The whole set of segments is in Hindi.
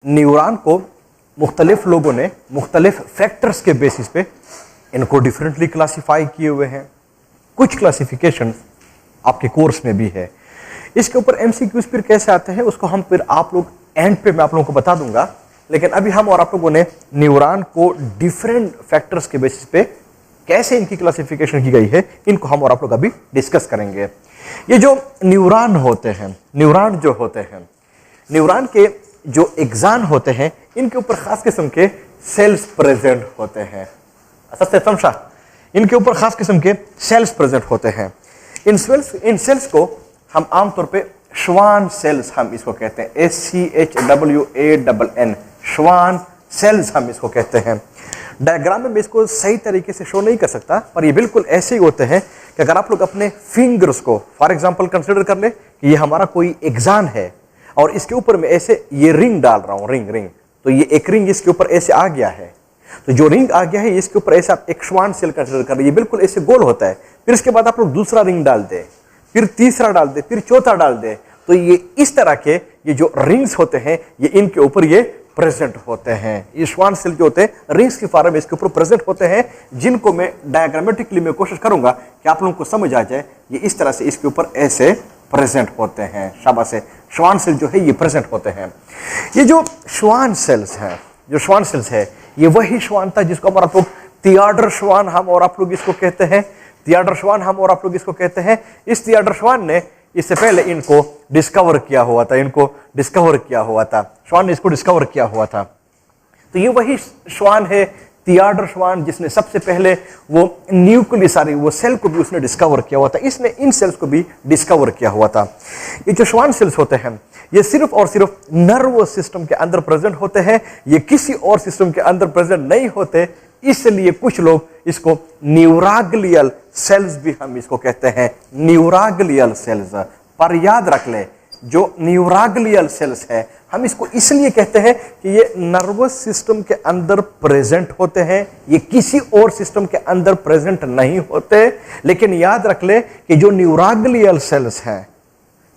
न्यूरॉन को मुख्तलिफ लोगों ने मुख्तलिफ फैक्टर्स के बेसिस पे इनको डिफरेंटली क्लासीफाई किए हुए हैं। कुछ क्लासिफिकेशन आपके कोर्स में भी है। इसके ऊपर एमसीक्यूज फिर कैसे आते हैं उसको हम फिर आप लोग एंड पे मैं आप लोगों को बता दूंगा। लेकिन अभी हम और आप लोगों ने न्यूरॉन को डिफरेंट फैक्टर्स के बेसिस पे कैसे इनकी क्लासिफिकेशन की गई है, इनको हम और आप लोग अभी डिस्कस करेंगे। ये जो न्यूरॉन होते हैं, न्यूरॉन जो होते हैं, न्यूरॉन के जो एक्सान होते हैं, इनके ऊपर खास किस्म के सेल्स प्रेजेंट होते हैं। सबसे समझा, इनके ऊपर खास किस्म के सेल्स प्रेजेंट होते हैं। इन सेल्स को हम आमतौर पे श्वान सेल्स हम इसको कहते हैं, SCHWANN, श्वान सेल्स हम इसको कहते हैं। डायग्राम में मैं इसको सही तरीके से शो नहीं कर सकता, पर ये बिल्कुल ऐसे ही होते हैं कि अगर आप लोग अपने फिंगर्स को फॉर एग्जांपल कंसीडर कर ले कि ये हमारा कोई एक्सान है और इसके ऊपर मैं ऐसे ये रिंग डाल रहा हूं, रिंग, तो ये एक रिंग इसके ऊपर ऐसे आ गया है, तो जो रिंग आ गया है इसके ऊपर ऐसे आप एक श्वान सेल कंसीडर कर रहे, ये बिल्कुल ऐसे गोल होता है। फिर इसके बाद आप लोग दूसरा रिंग डाल दे, फिर तीसरा डाल दे, फिर चौथा डाल दे, तो ये इस तरह के ये जो रिंग्स होते हैं ये इनके ऊपर ये प्रेजेंट होते हैं। ये श्वान सेल जो होते हैं रिंग्स की फॉर्म में इसके ऊपर प्रेजेंट होते हैं, जिनको मैं डायग्रामेटिकली मैं कोशिश करूंगा कि आप लोगों को समझ आ जाए। ये इस तरह से इसके ऊपर ऐसे प्रेजेंट होते हैं। शाबाश है, श्वान सेल जो है ये प्रेजेंट होते हैं। ये जो श्वान सेल्स हैं, जो श्वान सेल्स है, ये वही श्वान था जिसको हम आप लोग थियाडर श्वान हम और आप लोग इसको कहते हैं। थियाडर श्वान हम और आप लोग इसको कहते हैं। इस थियाडर श्वान ने इससे पहले इनको डिस्कवर किया हुआ था, श्वान ने इसको डिस्कवर किया हुआ था। तो ये वही श्वान है थियाडर श्वान जिसने सबसे पहले वो न्यूक्लियस सारी वो सेल को भी उसने डिस्कवर किया हुआ था, इसने इन सेल्स को भी डिस्कवर किया हुआ था। ये जो श्वान सेल्स होते हैं ये सिर्फ और सिर्फ नर्वस सिस्टम के अंदर प्रेजेंट होते हैं, ये किसी और सिस्टम के अंदर प्रेजेंट नहीं होते। इसलिए कुछ लोग इसको न्यूराग्लियल सेल्स भी हम इसको कहते हैं, न्यूराग्लियल सेल्स। पर याद रख ले, जो न्यूराग्लियल सेल्स है हम इसको इसलिए कहते हैं कि ये नर्वस सिस्टम के अंदर प्रेजेंट होते हैं, ये किसी और सिस्टम के अंदर प्रेजेंट नहीं होते। लेकिन याद रख ले कि जो न्यूराग्लियल सेल्स हैं,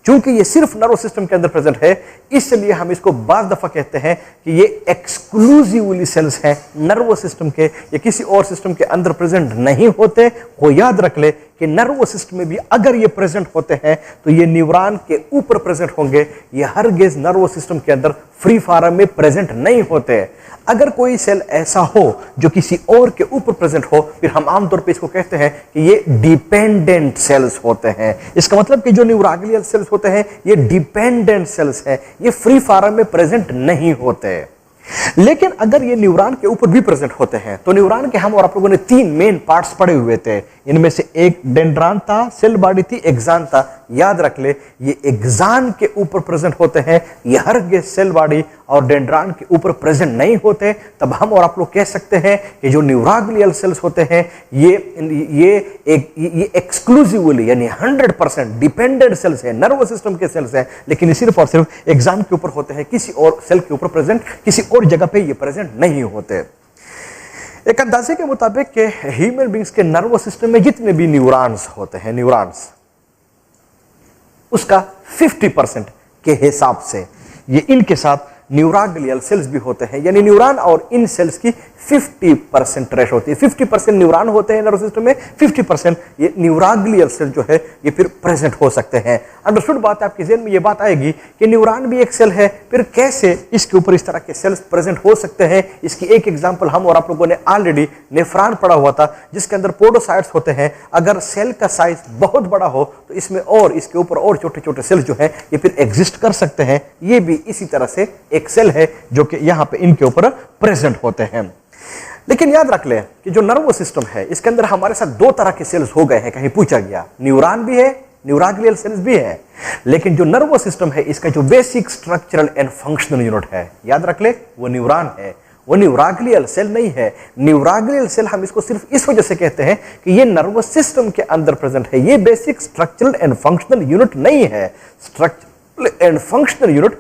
चूंकि ये सिर्फ नर्वस सिस्टम के अंदर प्रेजेंट है, इसलिए हम इसको बार दफा कहते हैं कि ये एक्सक्लूसिवली सेल्स हैं नर्वस सिस्टम के, ये किसी और सिस्टम के अंदर प्रेजेंट नहीं होते। वो याद रख ले कि नर्वस सिस्टम में भी अगर ये प्रेजेंट होते हैं तो ये न्यूरॉन के ऊपर प्रेजेंट होंगे, ये हरगिज़ नर्वस सिस्टम के अंदर फ्री फॉर्म में प्रेजेंट नहीं होते। अगर कोई सेल ऐसा हो जो किसी और के ऊपर प्रेजेंट हो, फिर हम आमतौर पे इसको कहते हैं कि ये डिपेंडेंट सेल्स होते हैं। इसका मतलब कि जो न्यूराग्लियल सेल्स होते हैं ये डिपेंडेंट सेल्स हैं, ये फ्री फॉर्म में प्रेजेंट नहीं होते। लेकिन अगर ये न्यूरॉन के ऊपर भी प्रेजेंट होते हैं तो न्यूरॉन के हम और आप लोगों ने 3 मेन पार्ट्स पढ़े हुए थे। इनमें से एक डेंड्रान था, सेल बॉडी थी, एक्सान था। याद रख ले, ये एक्सान के ऊपर प्रेजेंट होते हैं, ये हरगिज़ सेल बॉडी और डेंड्रान के ऊपर प्रेजेंट नहीं होते। तब हम और आप लोग कह सकते हैं कि जो न्यूराग्लियल सेल्स होते हैं ये एक्सक्लूसिवली यानी 100% डिपेंडेंट सेल्स है, नर्वस सिस्टम के सेल्स हैं, लेकिन ये सिर्फ और सिर्फ एक्सान के ऊपर होते हैं, किसी और सेल के ऊपर प्रेजेंट, किसी और जगह पे ये प्रेजेंट नहीं होते। एक अंदाजे के मुताबिक के ह्यूमन बींग्स के नर्वस सिस्टम में जितने भी न्यूरॉन्स होते हैं, न्यूरॉन्स, उसका 50% के हिसाब से ये इनके साथ न्यूराग्लियल सेल्स भी होते हैं, यानी न्यूरॉन और इन सेल्स की 50% रेशो होती है। 50% न्यूरॉन होते हैं नर्वस सिस्टम में, 50% ये न्यूराग्लियल सेल जो है ये फिर प्रेजेंट हो सकते हैं। अंडरस्टूड बात है, आपके ज़हन में ये बात आएगी कि न्यूरॉन भी एक सेल है, फिर कैसे इसके ऊपर इस तरह के सेल्स प्रेजेंट हो सकते हैं। इसकी एक एग्जांपल हम और आप लोगों ने ऑलरेडी नेफ्रॉन पढ़ा हुआ था, जिसके अंदर पोडोसाइट्स होते हैं। अगर सेल का साइज बहुत बड़ा हो तो इसमें और इसके ऊपर और छोटे छोटे सेल जो है ये फिर एग्जिस्ट कर सकते हैं। ये भी इसी तरह से एक सेल है जो कि यहां पे इनके ऊपर प्रेजेंट होते हैं। लेकिन याद रख ले कि जो नर्वस सिस्टम है इसके अंदर हमारे साथ 2 तरह के सेल्स हो गए हैं, कहीं पूछा गया। न्यूरॉन भी है, न्यूराग्लियल सेल्स भी है, लेकिन जो नर्वस सिस्टम है इसका जो basic structural and functional unit है, याद रख ले, वो न्यूरॉन है, वो न्यूराग्लियल सेल नहीं है। न्यूराग्लियल सेल हम इसको सिर्फ इस वजह से कहते हैं कि ये नर्वस सिस्टम के अंदर प्रेजेंट है, ये basic structural and functional unit नहीं है। स्ट्रक्चरल एंड फंक्शनल यूनिट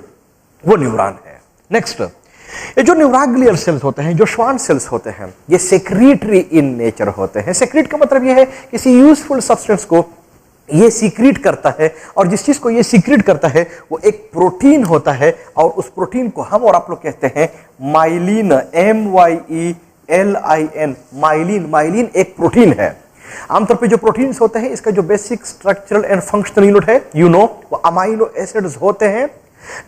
वो न्यूरॉन है। नेक्स्ट, ये जो न्यूराग्लियल सेल्स होते हैं, जो श्वान सेल्स होते हैं, ये सेक्रेटरी इन नेचर होते हैं। सेक्रेट का मतलब ये है किसी यूजफुल सब्सटेंस को ये सीक्रेट करता है, और जिस चीज को ये सीक्रेट करता है वो एक प्रोटीन होता है, और उस प्रोटीन को हम और आप लोग कहते हैं माइलिन, MYELIN, माइलिन। माइलिन एक प्रोटीन है। आमतौर पे जो प्रोटीन्स होते हैं, इसका जो basic structural and functional unit है वो अमाइनो एसिड्स होते हैं।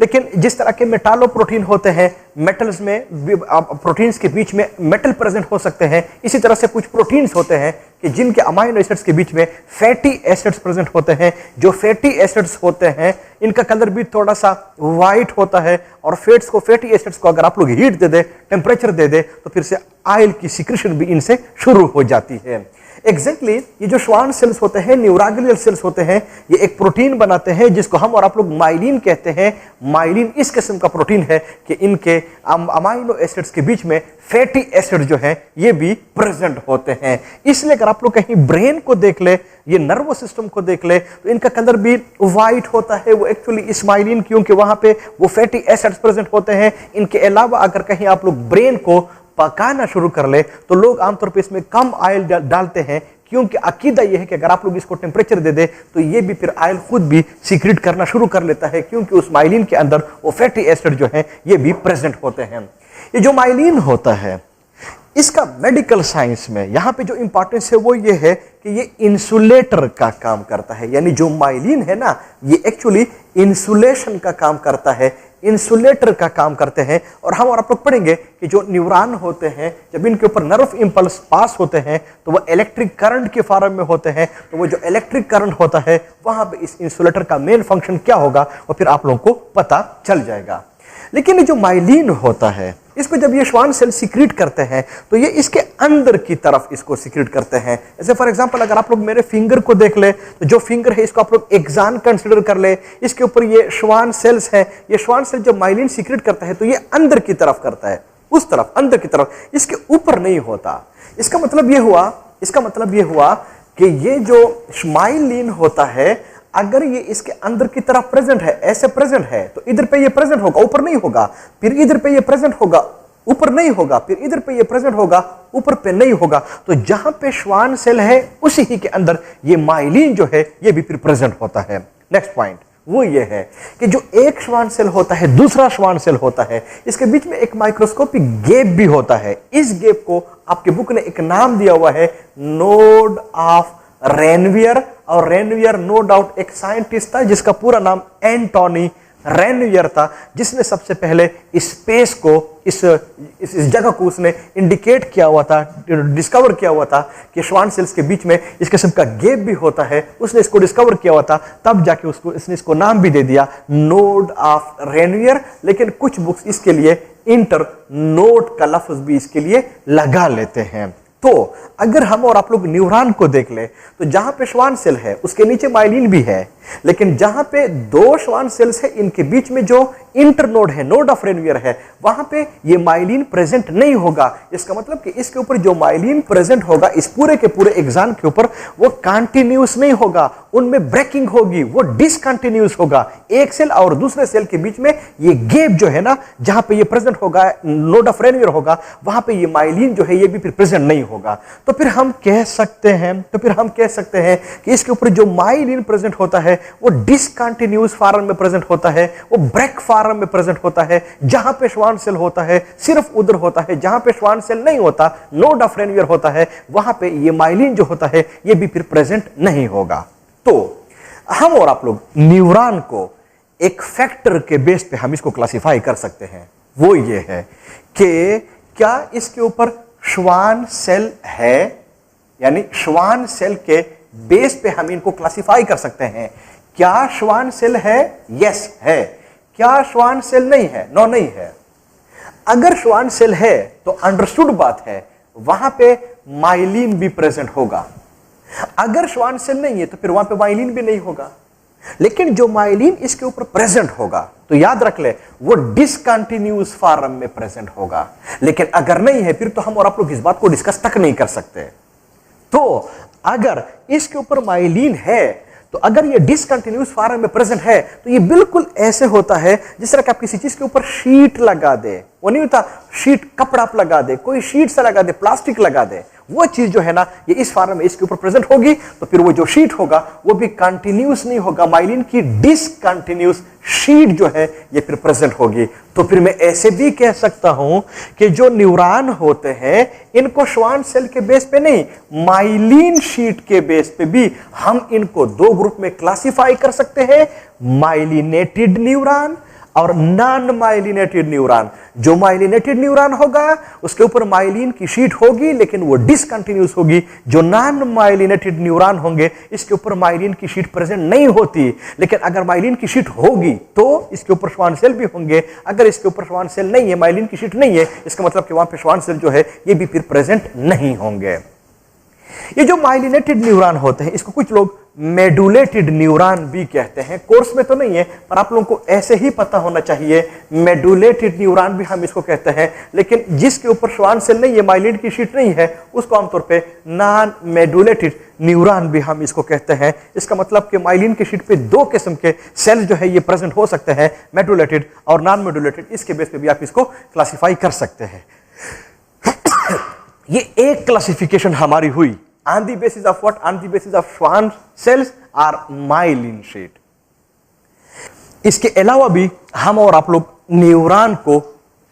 लेकिन जिस तरह के मेटालो प्रोटीन होते हैं, मेटल्स में प्रोटीन्स के बीच में मेटल प्रेजेंट हो सकते हैं, इसी तरह से कुछ प्रोटीन्स होते हैं कि जिनके अमाइनो एसिड्स के बीच में फैटी एसिड्स प्रेजेंट होते हैं। जो फैटी एसिड्स होते हैं इनका कलर भी थोड़ा सा वाइट होता है, और फैटी एसिड्स को अगर आप लोग हीट दे दे, टेम्परेचर दे दे, तो फिर से ऑयल की सिक्रेशन भी इनसे शुरू हो जाती है। एग्जैक्टली ये जो श्वान सेल्स होते हैं, न्यूराग्लियल सेल्स होते हैं, ये एक प्रोटीन बनाते हैं जिसको हम और आप लोग माइलिन कहते हैं। माइलिन इस किस्म का प्रोटीन है कि इनके अमाइनो एसिड्स के बीच में फैटी एसिड जो है ये भी प्रेजेंट होते हैं। इसलिए अगर आप लोग कहीं ब्रेन को देख ले, ये नर्वस सिस्टम को देख ले, तो इनका कलर भी व्हाइट होता है। वो एक्चुअली इस माइलिन, क्योंकि वहां पे वो फैटी एसिड्स प्रेजेंट होते हैं। इनके अलावा अगर कहीं आप लोग ब्रेन को पकाना शुरू कर ले तो लोग आमतौर पे इसमें कम ऑयल डालते हैं, क्योंकि अकीदा यह है कि अगर आप लोग इसको टेम्परेचर दे दे तो ये भी फिर ऑयल खुद भी सीक्रेट करना शुरू कर लेता है, क्योंकि उस माइलिन के अंदर वो फैटी एसिड जो है ये भी प्रेजेंट होते हैं। ये जो माइलिन होता है, इसका मेडिकल साइंस में यहां पे जो इंपॉर्टेंस है वो ये है कि ये इंसुलेटर का काम करता है। यानी जो माइलिन है ना, ये एक्चुअली इंसुलेशन का काम करता है, इंसुलेटर का काम करते हैं। और हम और आप लोग पढ़ेंगे कि जो न्यूरॉन होते हैं, जब इनके ऊपर नर्व इंपल्स पास होते हैं तो वो इलेक्ट्रिक करंट के फॉर्म में होते हैं। तो वो जो इलेक्ट्रिक करंट होता है, वहां पे इस इंसुलेटर का मेन फंक्शन क्या होगा वो फिर आप लोगों को पता चल जाएगा। लेकिन ये जो माइलिन होता है, इसको जब ये श्वान सेल सीक्रेट करते हैं तो ये इसके अंदर की तरफ इसको सीक्रेट करते हैं। जैसे फॉर एग्जांपल अगर आप लोग मेरे फिंगर को देख ले, तो जो फिंगर है इसको आप लोग एक्सान कंसीडर कर ले, इसके ऊपर ये श्वान सेल्स है। ये श्वान सेल जब माइलिन सीक्रेट करता है तो ये अंदर की तरफ करता है, उस तरफ, अंदर की तरफ, इसके ऊपर नहीं होता। इसका मतलब ये हुआ कि ये जो माइलिन होता है, अगर ये इसके अंदर की तरफ प्रेजेंट है, ऐसे प्रेजेंट है, तो इधर पे ये प्रेजेंट होगा, ऊपर नहीं होगा। फिर इधर पे ये प्रेजेंट होगा, ऊपर नहीं होगा। फिर इधर पे ये प्रेजेंट होगा, ऊपर पे नहीं होगा। तो जहां पे श्वान सेल है उसी ही के अंदर ये माइलिन जो है ये भी फिर प्रेजेंट होता है। नेक्स्ट पॉइंट वो ये है कि जो एक श्वान सेल होता है, दूसरा श्वान सेल होता है, इसके बीच में एक माइक्रोस्कोपिक गैप भी होता है। इस गैप को आपके बुक ने एक नाम दिया हुआ है, नोड ऑफ रेनवियर। और रेनवियर नो डाउट एक साइंटिस्ट था जिसका पूरा नाम एंटोनी रेनवियर था, जिसने सबसे पहले स्पेस को, इस जगह को उसने इंडिकेट किया हुआ था, डिस्कवर किया हुआ था कि श्वान सेल्स के बीच में इस किस्म का गैप भी होता है। उसने इसको डिस्कवर किया हुआ था, तब जाके इसने इसको नाम भी दे दिया नोड ऑफ रेनवियर। लेकिन कुछ बुक्स इसके लिए इंटर नोड का लफ्ज भी इसके लिए लगा लेते हैं। तो अगर हम और आप लोग न्यूरॉन को देख ले, तो जहां पे श्वान सेल है उसके नीचे माइलिन भी है, लेकिन जहां पे दो श्वान सेल्स है इनके बीच में जो इंटरनोड है, नोड ऑफ रेनवियर है, वहां पे ये माइलिन प्रेजेंट नहीं होगा। इसका मतलब कि इसके ऊपर जो माइलिन प्रेजेंट होगा इस पूरे के पूरे एक्सान के ऊपर, वो कंटिन्यूस नहीं होगा, उनमें ब्रेकिंग होगी, वो डिसकंटिन्यूस होगा। एक सेल और दूसरे सेल के बीच में ये गैप जो है ना, जहां पे ये प्रेजेंट होगा, नोड ऑफ रेनवियर होगा, वहां पे ये माइलिन जो है ये भी फिर प्रेजेंट नहीं होगा। तो फिर हम कह सकते हैं कि इसके ऊपर जो माइलिन प्रेजेंट होता है वो डिसकंटिन्यूस फॉर्म में प्रेजेंट होता है, वो ब्रेक फॉर्म में प्रेजेंट होता है। जहां पे श्वान सेल होता है सिर्फ उधर होता है, जहां पे श्वान सेल नहीं होता, नोड ऑफ रेनवियर होता है, वहां पे ये माइलिन जो होता है ये भी फिर प्रेजेंट नहीं होगा। तो हम और आप लोग न्यूरॉन को एक फैक्टर के बेस पे हम इसको क्लासिफाई कर सकते हैं। वो ये है कि क्या इसके ऊपर श्वान सेल है, यानी श्वान सेल के बेस पे हम इनको क्लासिफाई कर सकते हैं। क्या श्वान सेल है? यस है। क्या श्वान सेल नहीं है? नो नहीं है। अगर श्वान सेल है तो अंडरस्टूड बात है, वहां पे माइलिन भी प्रेजेंट होगा। अगर श्वान सेल नहीं है तो फिर वहां पे माइलिन भी नहीं होगा। लेकिन जो माइलिन इसके ऊपर प्रेजेंट होगा, तो याद रख ले, वो डिसकंटिन्यूस फॉर्म में प्रेजेंट होगा। लेकिन अगर नहीं है फिर तो हम और आप लोग इस बात को डिस्कस तक नहीं कर सकते। तो अगर इसके ऊपर माइलिन है, तो अगर ये डिसकंटिन्यूस फॉर्म में प्रेजेंट है, तो ये बिल्कुल ऐसे होता है जिस तरह कि आप किसी चीज के ऊपर शीट लगा दे, वो नहीं होता शीट, कपड़ा आप लगा दे, कोई शीट से लगा दे, प्लास्टिक लगा दे, वो चीज जो है ना ये इस फॉर्म में इसके ऊपर प्रेजेंट होगी, तो फिर वो जो शीट होगा वो भी कंटिन्यूस नहीं होगा, माइलिन की डिसकंटिन्यूस शीट जो है ये फिर प्रेजेंट होगी। तो फिर मैं ऐसे भी कह सकता हूं कि जो न्यूरॉन होते हैं इनको श्वान सेल के बेस पे नहीं, माइलिन शीट के बेस पे भी हम इनको दो ग्रुप में क्लासिफाई कर सकते हैं, माइलिनेटेड न्यूरॉन और नॉन माइलिनेटेड न्यूरॉन। जो माइलिनेटेड न्यूरॉन होगा उसके ऊपर माइलिन की शीट होगी लेकिन वो डिसकंटिन्यूस होगी। जो नॉन माइलिनेटेड न्यूरॉन होंगे इसके ऊपर माइलिन की शीट प्रेजेंट नहीं होती, लेकिन अगर माइलिन की शीट होगी तो इसके ऊपर श्वान सेल भी होंगे। अगर इसके ऊपर श्वान सेल नहीं है, माइलिन की शीट नहीं है, इसका मतलब कि वहां पे श्वान सेल जो है ये भी फिर प्रेजेंट नहीं होंगे। ये जो माइलिनेटेड न्यूरॉन होते हैं इसको कुछ लोग मेडुलेटेड न्यूरॉन भी कहते हैं। कोर्स में तो नहीं है पर आप लोगों को ऐसे ही पता होना चाहिए, मेडुलेटेड न्यूरॉन भी हम इसको कहते हैं। लेकिन जिसके ऊपर श्वान सेल नहीं है, माइलिन की शीट नहीं है, उसको आमतौर पे नॉन मेडुलेटेड न्यूरॉन भी हम इसको कहते हैं। इसका मतलब कि माइलिन की शीट पे दो किस्म के सेल जो है ये प्रेजेंट हो सकते हैं, मेडुलेटेड और नॉन मेडुलेटेड। इसके बेस पे भी आप इसको क्लासिफाई कर सकते हैं। ये एक क्लासिफिकेशन हमारी हुई on the basis of what? On the basis of Schwann cells or myelin sheet. इसके अलावा भी हम और आप लोग न्यूरॉन को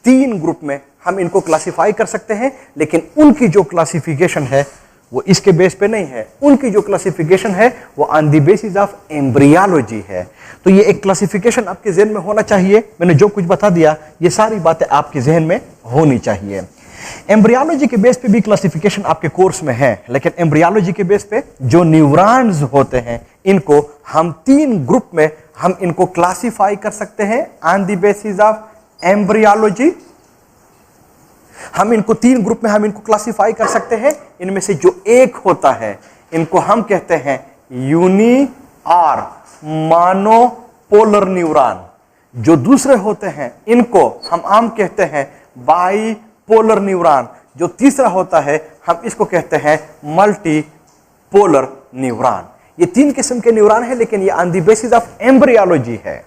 तीन ग्रुप में हम इनको क्लासिफाई कर सकते हैं, लेकिन उनकी जो क्लासिफिकेशन है वो इसके बेस पे नहीं है। उनकी जो क्लासिफिकेशन है वो on the basis of embryology है। तो ये एक क्लासिफिकेशन आपके जहन में होना चाहिए। मैंने जो कुछ बता दिया ये सारी बातें आपके जहन में होनी चाहिए। एम्ब्रियोलॉजी के बेस पे भी क्लासिफिकेशन आपके कोर्स में है, लेकिन एम्ब्रियोलॉजी के बेस पे जो न्यूरॉन्स होते हैं इनको हम तीन ग्रुप में हम इनको क्लासिफाई कर सकते हैं on the basis of embryology. हम इनको तीन ग्रुप में हम इनको क्लासिफाई कर सकते हैं। इनमें से जो एक होता है इनको हम कहते हैं यूनी और मोनोपोलर न्यूरॉन। जो दूसरे होते हैं इनको हम आम कहते हैं बाई पोलर न्यूरॉन। जो तीसरा होता है हम इसको कहते हैं मल्टीपोलर न्यूरॉन। ये तीन किस्म के न्यूरॉन है, लेकिन ये on the basis of embryology है।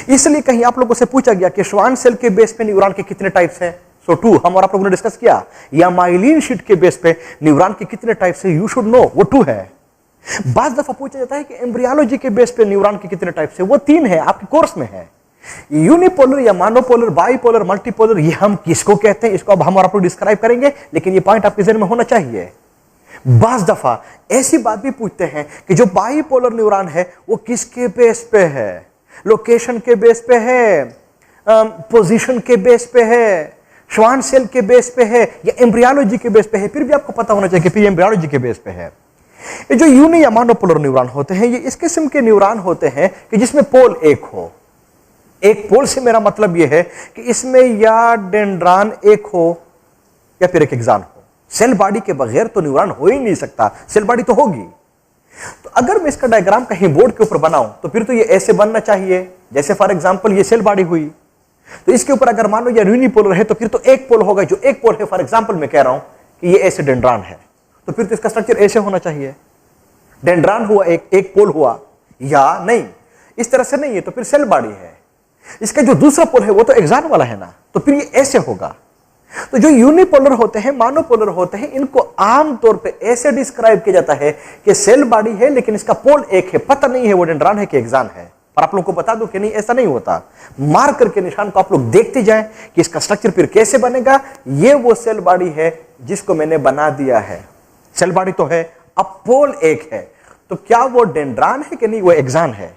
इसलिए कहीं आप लोगों से पूछा गया कि श्वान सेल के बेस पे न्यूरॉन के कितने टाइप्स हैं, सो 2 हम और आप लोगों ने डिस्कस किया, या माइलिन शीट के बेस पे न्यूरॉन के कितने टाइप्स है, यू शुड नो, वो 2 है। बात दफा पूछा जाता है कि एम्ब्रियोलॉजी के बेस पे न्यूरॉन के कितने टाइप्स है, वो 3 है, आपके कोर्स में है। यूनिपोलर या मोनोपोलर, बाइपोलर, मल्टीपोलर, ये हम किसको कहते हैं इसको अब हम और आप लोग डिस्क्राइब करेंगे, लेकिन ये पॉइंट आपके जहन में होना चाहिए। बाज दफा ऐसी बात भी पूछते हैं कि जो बाइपोलर न्यूरॉन है वो किसके बेस पे है, लोकेशन के बेस पे है, पोजीशन के बेस पे है, श्वान सेल के बेस पे है, या एम्ब्रियोलॉजी के बेस पे है। फिर भी आपको पता होना चाहिए कि एम्ब्रियोलॉजी के बेस पे है। ये जो यूनि या मोनोपोलर न्यूरॉन होते हैं ये इस किस्म के न्यूरॉन होते हैं कि जिसमें पोल एक हो। एक पोल से मेरा मतलब यह है कि इसमें या डेंड्रॉन एक हो या फिर एक एक्सॉन हो। सेल बॉडी के बगैर तो न्यूरॉन हो ही नहीं सकता, सेल बॉडी तो होगी। तो अगर मैं इसका डायग्राम कहीं बोर्ड के ऊपर बनाऊं तो फिर तो ये ऐसे बनना चाहिए, जैसे फॉर एग्जांपल ये सेल बॉडी हुई, तो इसके ऊपर अगर मान लो ये यूनिपोलर है तो फिर तो एक पोल होगा। जो एक पोल है फॉर एग्जांपल मैं कह रहा हूं कि ये ऐसे डेंड्रॉन है, तो फिर तो इसका स्ट्रक्चर ऐसे होना चाहिए। डेंड्रॉन हुआ एक पोल हुआ, या नहीं इस तरह से नहीं है तो फिर सेल बॉडी है। इसका जो दूसरा पोल है वो तो एक्सॉन वाला है ना, तो फिर ये ऐसे होगा। तो जो यूनिपोलर होते हैं, मोनोपोलर होते हैं, इनको आमतौर पे ऐसे डिस्क्राइब किया जाता है कि सेल बॉडी है लेकिन इसका पोल एक है, पता नहीं है वो डेंड्रॉन है कि एक्सॉन है। पर आप लोगों को बता दूं कि नहीं, ऐसा नहीं होता। मार्कर के निशान को आप लोग देखते जाएं कि इसका स्ट्रक्चर फिर कैसे बनेगा। ये वो सेल बॉडी है जिसको मैंने बना दिया है। सेल बॉडी तो है, अब पोल एक है, तो क्या वो डेंड्रॉन है कि नहीं वो एक्सॉन है।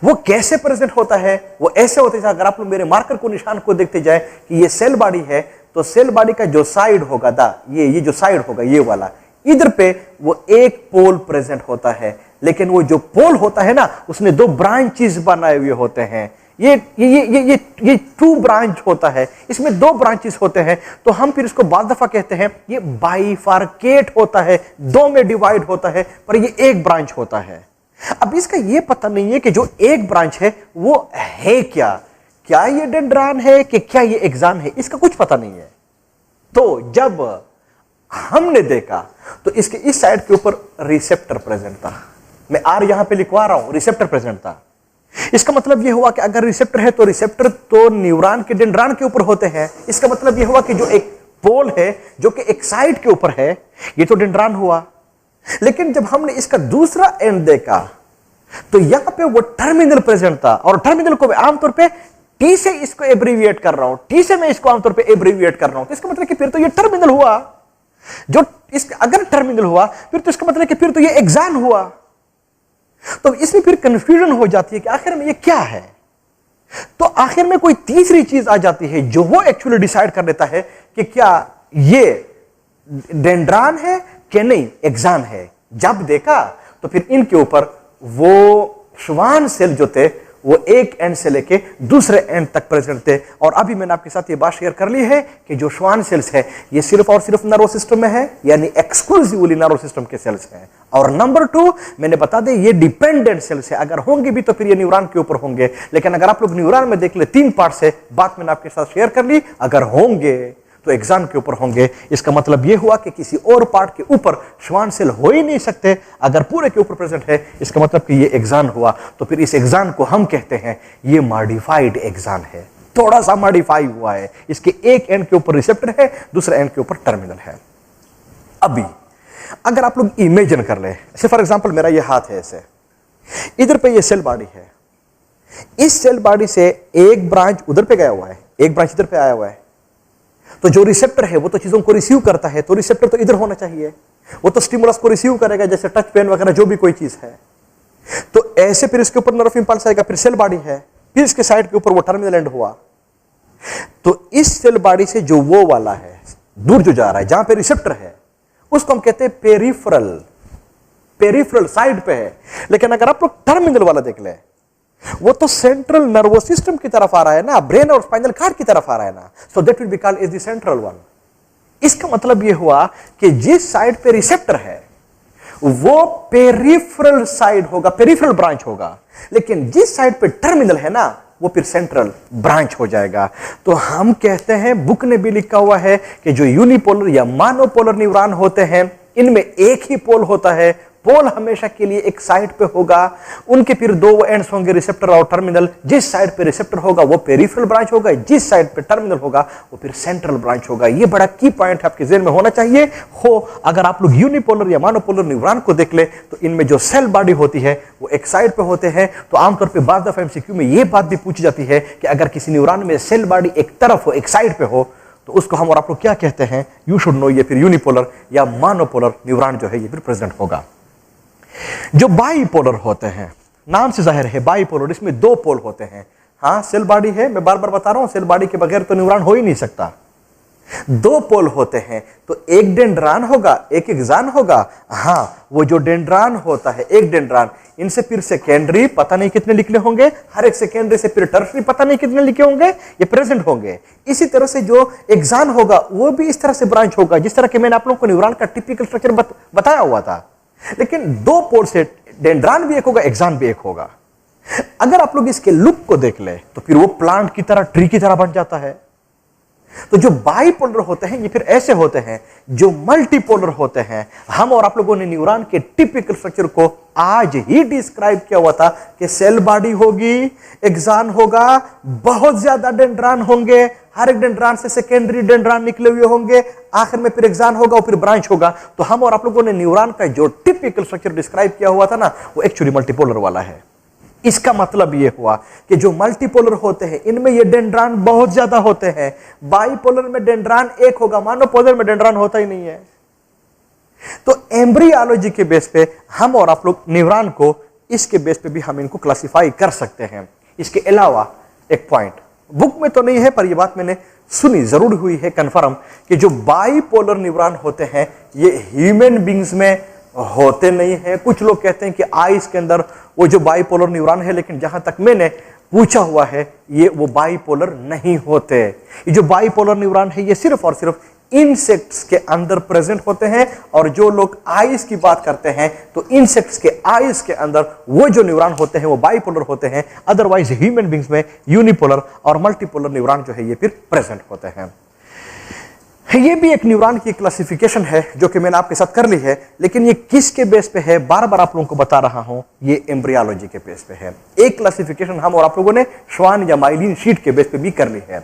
वो कैसे प्रेजेंट होता है, वो ऐसे होता है। अगर आप लोग मेरे मार्कर को निशान को देखते जाए कि ये सेल बॉडी है, तो सेल बॉडी का जो साइड होगा ये जो साइड होगा ये वाला, इधर पे वो एक पोल प्रेजेंट होता है। लेकिन वो जो पोल होता है ना उसने 2 ब्रांचेस बनाए हुए होते हैं। ये 2 ब्रांच होता है, इसमें 2 ब्रांचेस होते हैं। तो हम फिर इसको बाद दफा कहते हैं ये बाइफार्केट होता है, 2 में डिवाइड होता है, पर ये एक ब्रांच होता है। अब इसका ये पता नहीं है कि जो एक ब्रांच है वो है क्या ये डेंड्रॉन है कि क्या ये एक्सॉन है, इसका कुछ पता नहीं है। तो जब हमने देखा तो इसके इस साइड के ऊपर रिसेप्टर प्रेजेंट था। मैं आर यहां पे लिखवा रहा हूं, रिसेप्टर प्रेजेंट था। इसका मतलब यह हुआ कि अगर रिसेप्टर है तो रिसेप्टर तो न्यूरॉन के डेंड्रॉन के ऊपर होते हैं। इसका मतलब यह हुआ कि जो एक पोल है जो कि एक साइड के ऊपर है, ये तो डेंड्रान हुआ। लेकिन जब हमने इसका दूसरा एंड देखा तो यहां पे वो टर्मिनल प्रेजेंट था, और टर्मिनल को मैं आमतौर पे टी से इसको एब्रीविएट कर रहा हूं, टी से मैं इसको आमतौर पे एब्रीविएट कर रहा हूं, तो इसका मतलब कि फिर तो ये टर्मिनल हुआ। जो इसका अगर टर्मिनल हुआ फिर तो इसका मतलब कि फिर तो ये एक्सान हुआ। तो इसमें फिर कंफ्यूजन हो जाती है कि आखिर में ये क्या है। तो आखिर में कोई तीसरी चीज आ जाती है जो वो एक्चुअली डिसाइड कर देता है कि क्या ये डेंड्रान है कि नहीं, एक्सान है। जब देखा तो फिर इनके ऊपर वो श्वान सेल जो थे वो एक एंड से लेके दूसरे एंड तक प्रेजेंट थे। और अभी मैंने आपके साथ ये बात शेयर कर ली है कि जो श्वान सेल्स है ये सिर्फ और सिर्फ नर्वस सिस्टम में है, यानी एक्सक्लूसिवली नर्वस सिस्टम के सेल्स हैं। और नंबर 2 मैंने बता दें ये डिपेंडेंट सेल्स है, अगर होंगे भी तो फिर ये न्यूरॉन के ऊपर होंगे। लेकिन अगर आप लोग न्यूरॉन में देख ले 3 पार्ट से, बात मैंने आपके साथ शेयर कर ली, अगर होंगे तो एक्सान के ऊपर होंगे। इसका मतलब यह हुआ कि किसी और पार्ट के ऊपर श्वान सेल हो ही नहीं सकते। अगर पूरे के ऊपर प्रेजेंट है इसका मतलब कि ये एक्सान हुआ। तो फिर इस एक्सान को हम कहते हैं ये मॉडिफाइड एक्सान है, थोड़ा सा मॉडिफाई हुआ है। इसके एक एंड के ऊपर रिसेप्टर है, दूसरे एंड के ऊपर टर्मिनल है। अभी अगर आप लोग इमेजिन कर ले, जैसे फॉर एग्जांपल मेरा ये हाथ है, ऐसे इधर पे ये सेल बॉडी है, इस सेल बॉडी से एक ब्रांच उधर पे गया हुआ है, एक ब्रांच इधर पे आया हुआ है। तो जो रिसेप्टर है वो तो चीजों को रिसीव करता है, तो रिसेप्टर तो इधर होना चाहिए, वो तो स्टिमुलस को रिसीव करेगा, जैसे टच पेन वगैरह जो भी कोई चीज है। तो ऐसे फिर इसके ऊपर नर्व इंपल्स आएगा, फिर सेल बॉडी है, फिर इसके साइड के ऊपर वो टर्मिनल एंड हुआ। तो इस सेल बॉडी से जो वो वाला है दूर जो जा रहा है, जहां पे रिसेप्टर है, उसको हम कहते हैं पेरिफेरल, पेरिफेरल साइड पे है। लेकिन अगर आप लोग टर्मिनल वाला देख ले, वो तो सेंट्रल नर्वस सिस्टम की तरफ आ रहा है ना, ब्रेन और स्पाइनल कॉर्ड की तरफ आ रहा है ना, so that will be called as the central one. इसका मतलब ये हुआ कि जिस साइड पे रिसेप्टर है वो पेरिफेरल साइड होगा, पेरिफेरल ब्रांच होगा, लेकिन जिस साइड पे टर्मिनल है ना वो फिर सेंट्रल ब्रांच हो जाएगा। तो हम कहते हैं, बुक ने भी लिखा हुआ है कि जो यूनिपोलर या मोनोपोलर न्यूरॉन होते हैं इनमें एक ही पोल होता है, पोल हमेशा के लिए एक साइड पे होगा, उनके फिर 2 एंड्स होंगे, रिसेप्टर और टर्मिनल। जिस साइड पे रिसेप्टर होगा वो पेरिफेरल ब्रांच होगा, जिस साइड पे टर्मिनल होगा वो फिर सेंट्रल ब्रांच होगा। ये बड़ा की पॉइंट आपके ज़हन में होना चाहिए हो। अगर आप लोग यूनिपोलर या मोनोपोलर न्यूरॉन को देख ले तो इनमें जो सेल बॉडी होती है वो एक साइड पे होते हैं। तो आमतौर पर बात दफा एमसीक्यू में ये बात भी पूछी जाती है कि अगर किसी न्यूरॉन में सेल बॉडी एक तरफ हो, एक साइड पे हो, तो उसको हम और आप लोग क्या कहते हैं, यू शुड नो, ये फिर यूनिपोलर या मोनोपोलर न्यूरॉन जो है ये फिर प्रेजेंट होगा। जो बाइपोलर होते हैं, नाम से जाहिर है बाइपोलर, इसमें 2 पोल होते हैं। हाँ, सेल बॉडी है, मैं बार बार बता रहा हूं, सेल बॉडी के बगैर तो न्यूरॉन हो ही नहीं सकता। 2 पोल होते हैं, तो एक डेंड्रान होगा, एक एक्सान होगा। हाँ, वो जो डेंड्रान होता है, एक डेंड्रान, इनसे फिर सेकेंडरी पता नहीं कितने निकले होंगे, हर एक सेकेंडरी से फिर टर्शरी पता नहीं कितने लिखे होंगे, ये प्रेजेंट होंगे। इसी तरह से जो एक्सान होगा वो भी इस तरह से ब्रांच होगा, जिस तरह के मैंने आप लोगों को न्यूरॉन का टिपिकल स्ट्रक्चर बताया हुआ था। लेकिन 2 पोल से डेंड्रान भी एक होगा, एक्सान भी एक होगा। अगर आप लोग इसके लुक को देख ले तो फिर वो प्लांट की तरह, ट्री की तरह बन जाता है। तो जो बाइपोलर होते हैं ये फिर ऐसे होते हैं। जो मल्टीपोलर होते हैं, हम और आप लोगों ने न्यूरॉन के टिपिकल स्ट्रक्चर को आज ही डिस्क्राइब किया हुआ था कि सेल बॉडी होगी, एक्सान होगा, बहुत ज्यादा डेंड्रान होंगे, हर एक डेंड्रान से सेकेंडरी डेंड्रान निकले हुए होंगे, आखिर में फिर एक्सान होगा और फिर ब्रांच होगा। तो हम और आप लोगों ने न्यूरॉन का जो टिपिकल स्ट्रक्चर डिस्क्राइब किया हुआ था ना, वो एक्चुअली मल्टीपोलर वाला है। इसका मतलब यह हुआ कि जो मल्टीपोलर होते हैं इनमें ये डेंड्रान बहुत ज्यादा होते हैं। बाइपोलर में डेंड्रान एक होगा, मोनोपोलर में डेंड्रान होता ही नहीं है। तो एम्ब्रियोलॉजी के बेस पे हम और आप लोग न्यूरॉन को, इसके बेस पे भी हम इनको क्लासिफाई कर सकते हैं। इसके अलावा एक पॉइंट बुक में तो नहीं है, पर यह बात मैंने सुनी, जरूर हुई है कंफर्म, कि जो बाइपोलर न्यूरॉन होते हैं ये ह्यूमन बींग्स में होते नहीं है। कुछ लोग कहते हैं कि आइस के अंदर वो जो बाइपोलर न्यूरॉन है, लेकिन जहां तक मैंने पूछा हुआ है ये वो बाइपोलर नहीं होते। ये जो बाइपोलर न्यूरॉन है ये सिर्फ और सिर्फ इंसेक्ट्स के अंदर प्रेजेंट होते हैं। और जो लोग आइस की बात करते हैं तो इंसेक्ट्स के आइस के अंदर वो जो न्यूरॉन होते हैं वो बाइपोलर होते हैं। अदरवाइज ह्यूमन बींग्स में यूनिपोलर और मल्टीपोलर न्यूरॉन जो है ये फिर प्रेजेंट होते हैं। ये भी एक न्यूरॉन की क्लासिफिकेशन है जो कि मैंने आपके साथ कर ली है, लेकिन ये किसके बेस पे है, बार बार आप लोगों को बता रहा हूं, ये एम्ब्रियोलॉजी के बेस पे है। एक क्लासिफिकेशन हम और आप लोगों ने श्वान या माइलिन शीट के बेस पे भी कर ली है।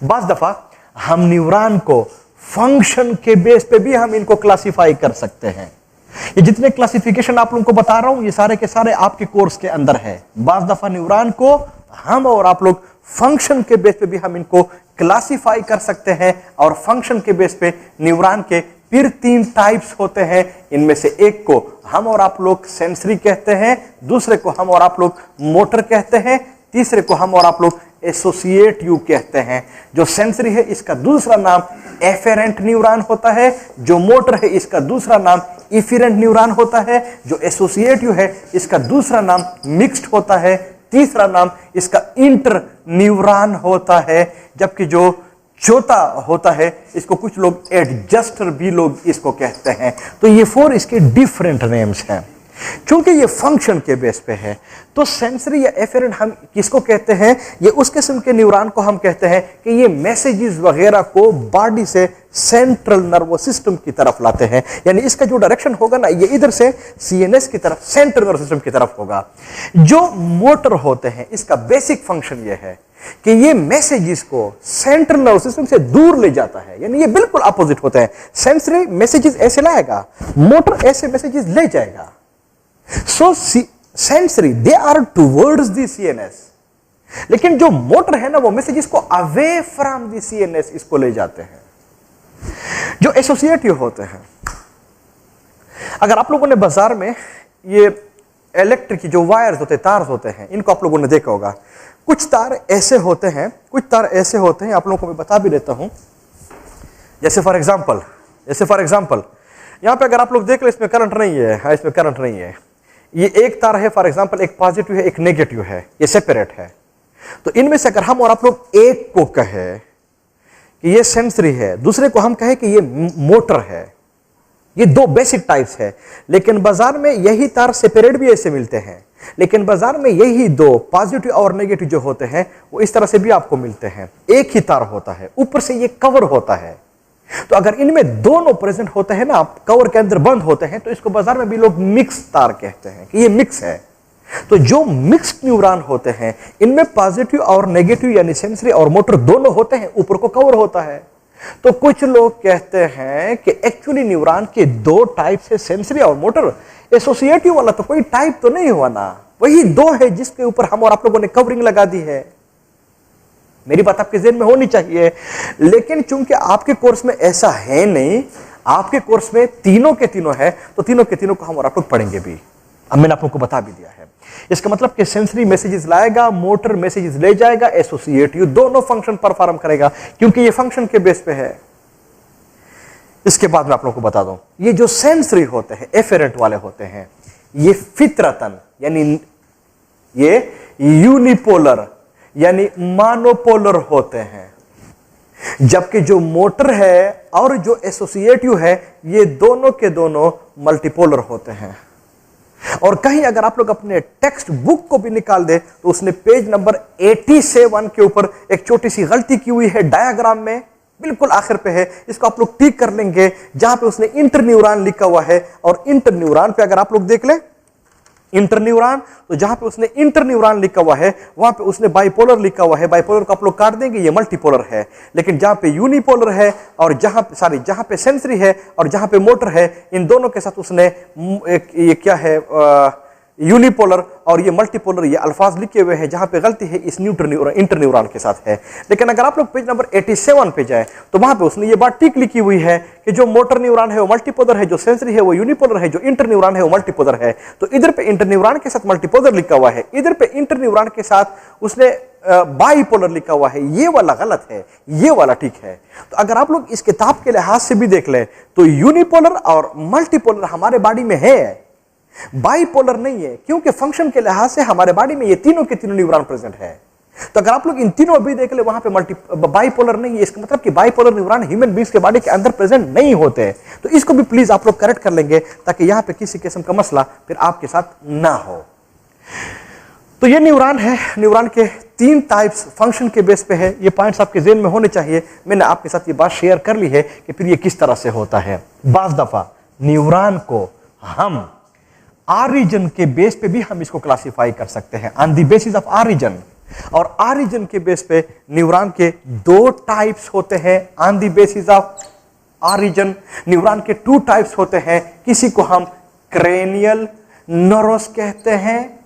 बाज़ दफा हम न्यूरॉन को फंक्शन के बेस पे भी हम इनको क्लासिफाई कर सकते हैं। ये जितने क्लासिफिकेशन आप लोगों को बता रहा हूं, ये सारे के सारे आपके कोर्स के अंदर है। बाज़ दफा न्यूरॉन को हम और आप लोग फंक्शन के बेस पे भी हम इनको क्लासिफाई कर सकते हैं, और फंक्शन के बेस पे न्यूरॉन के फिर 3 टाइप्स होते हैं। इनमें से एक को हम और आप लोग सेंसरी कहते हैं, दूसरे को हम और आप लोग मोटर कहते हैं, तीसरे को हम और आप लोग एसोसिएटिव कहते हैं। जो सेंसरी है इसका दूसरा नाम एफेरेंट न्यूरॉन होता है, जो मोटर है इसका दूसरा नाम इफिरेंट न्यूरॉन होता है, जो एसोसिएटिव है इसका दूसरा नाम मिक्स्ड होता है, तीसरा नाम इसका इंटर न्यूरॉन होता है, जबकि जो चौथा होता है इसको कुछ लोग एडजस्टर भी लोग इसको कहते हैं। तो ये 4 इसके डिफरेंट नेम्स हैं। क्योंकि ये फंक्शन के बेस पे है, तो सेंसरी या एफेरेंट हम किसको कहते हैं? ये उस किस्म के न्यूरॉन को हम कहते हैं कि ये मैसेजेस वगैरह को बॉडी से सेंट्रल नर्वस सिस्टम की तरफ लाते हैं। यानी इसका जो डायरेक्शन होगा ना, ये इधर से सीएनएस की तरफ, सेंट्रल नर्वस सिस्टम की तरफ होगा। जो मोटर होते हैं इसका बेसिक फंक्शन ये है कि ये मैसेजेस को सेंट्रल नर्वस सिस्टम से दूर ले जाता है। यानी ये बिल्कुल अपोजिट होते हैं। सेंसरी मैसेजेस ऐसे लाएगा, मोटर ऐसे मैसेजेस ले जाएगा। So sensory they are towards the CNS, लेकिन जो मोटर है ना वो मैसेजेस को अवे फ्रॉम द CNS इसको ले जाते हैं। जो एसोसिएटिव होते हैं, अगर आप लोगों ने बाजार में ये इलेक्ट्रिक की जो वायर्स होते हैं, तार होते हैं, इनको आप लोगों ने देखा होगा। कुछ तार ऐसे होते हैं, कुछ तार ऐसे होते हैं, आप लोगों को मैं बता भी देता हूं। जैसे फॉर एग्जांपल यहां पे अगर आप लोग देख ले, इसमें करंट नहीं है, हाँ इसमें करंट नहीं है। ये एक तार है, फॉर एग्जांपल एक पॉजिटिव है, एक नेगेटिव है, ये सेपरेट है। तो इनमें से अगर हम और आप लोग एक को कहे कि ये सेंसरी है, दूसरे को हम कहे कि ये मोटर है, ये 2 बेसिक टाइप्स है। लेकिन बाजार में यही तार सेपरेट भी ऐसे मिलते हैं, लेकिन बाजार में यही 2 पॉजिटिव और नेगेटिव जो होते हैं वो इस तरह से भी आपको मिलते हैं। एक ही तार होता है, ऊपर से ये कवर होता है। तो अगर इनमें दोनों प्रेजेंट होते हैं ना, कवर के अंदर बंद होते हैं, तो इसको बाजार में भी लोग मिक्स तार कहते हैं कि ये मिक्स है। तो जो मिक्स्ड न्यूरॉन होते हैं इनमें पॉजिटिव और नेगेटिव यानी सेंसरी और मोटर दोनों होते हैं, ऊपर को कवर होता है। तो कुछ लोग कहते हैं कि एक्चुअली न्यूरॉन के 2 टाइप है, सेंसरी और मोटर। एसोसिएटिव वाला तो कोई टाइप तो नहीं हुआ ना, वही 2 है जिसके ऊपर हम और आप लोगों ने कवरिंग लगा दी है। मेरी बात आपके ज़हन में होनी चाहिए। लेकिन चूंकि आपके कोर्स में ऐसा है नहीं, आपके कोर्स में तीनों के तीनों है, तो तीनों के तीनों को हम और आप लोग पढ़ेंगे भी। अब मैंने आप लोगों को बता भी दिया है। इसका मतलब कि सेंसरी मैसेजेस लाएगा, मोटर मैसेजेस ले जाएगा, एसोसिएटिव दोनों फंक्शन परफॉर्म करेगा, क्योंकि ये फंक्शन के बेस पे है। इसके बाद मैं आप लोगों को बता दूं, ये जो सेंसरी होते हैं, एफेरेंट वाले होते हैं, ये फितरतन यानी ये यूनिपोलर यानी मोनोपोलर होते हैं, जबकि जो मोटर है और जो एसोसिएटिव है ये दोनों के दोनों मल्टीपोलर होते हैं। और कहीं अगर आप लोग अपने टेक्स्ट बुक को भी निकाल दे तो उसने पेज नंबर 87 के ऊपर एक छोटी सी गलती की हुई है, डायग्राम में बिल्कुल आखिर पे है, इसको आप लोग ठीक कर लेंगे, जहां पे उसने इंटरन्यूरॉन लिखा हुआ है। और इंटरन्यूरॉन पे अगर आप लोग देख ले इंटरन्यूरॉन, तो जहां पे उसने इंटरन्यूरॉन लिखा हुआ है वहां पे उसने बाइपोलर लिखा हुआ है। बाइपोलर को आप लोग काट देंगे, ये मल्टीपोलर है। लेकिन जहां पे यूनिपोलर है और जहां पे सेंसरी है और जहां पे मोटर है, इन दोनों के साथ उसने ये क्या है, यूनिपोलर और ये मल्टीपोलर ये अल्फाज लिखे हुए हैं। जहां पे गलती है इस इंटरन्यूरॉन के साथ है। लेकिन अगर आप लोग पेज नंबर 87 पे जाए तो वहां पे उसने ये बात ठीक लिखी हुई है कि जो मोटर न्यूरॉन है वो मल्टीपोलर है, जो सेंसरी है वो यूनिपोलर है, जो इंटरन्यूरॉन है वो मल्टीपोलर है। तो इधर पे इंटरन्यूरॉन के साथ मल्टीपोलर लिखा हुआ है, इधर पे इंटरन्यूरॉन के साथ उसने बाइपोलर लिखा हुआ है। ये वाला गलत है, ये वाला ठीक है। तो अगर आप लोग इस किताब के लिहाज से भी देख ले तो यूनिपोलर और मल्टीपोलर हमारे बॉडी में है, बाइपोलर नहीं है, क्योंकि फंक्शन के लिहाज से हमारे बॉडी में ये तीनों के तीनों न्यूरॉन प्रेजेंट है। तो अगर आप लोग इन तीनों भी देख ले वहां पे बाइपोलर नहीं है, इसका मतलब कि बाइपोलर न्यूरॉन ह्यूमन बीइंग्स के बॉडी के अंदर प्रेजेंट नहीं होते। तो इसको भी प्लीज आप लोग करेक्ट कर लेंगे ताकि यहां पे किसी किस्म का मसला फिर आपके साथ ना हो। तो ये न्यूरॉन है, न्यूरॉन के 3 टाइप्स फंक्शन के बेस पे है। ये पॉइंट्स आपके ज़हन में होने चाहिए। मैंने आपके साथ ये बात शेयर कर ली है कि फिर ये किस तरह से होता है। बाज़ दफा न्यूरॉन को हम ऑरिजिन के बेस पे भी हम इसको क्लासिफाई कर सकते हैं, on the basis of origin. और ऑरिजिन के बेस पे न्यूरॉन के 2 टाइप्स होते हैं, on the basis of origin. Neuron के 2 टाइप्स होते हैं, किसी को हम क्रेनियल नर्व्स कहते हैं,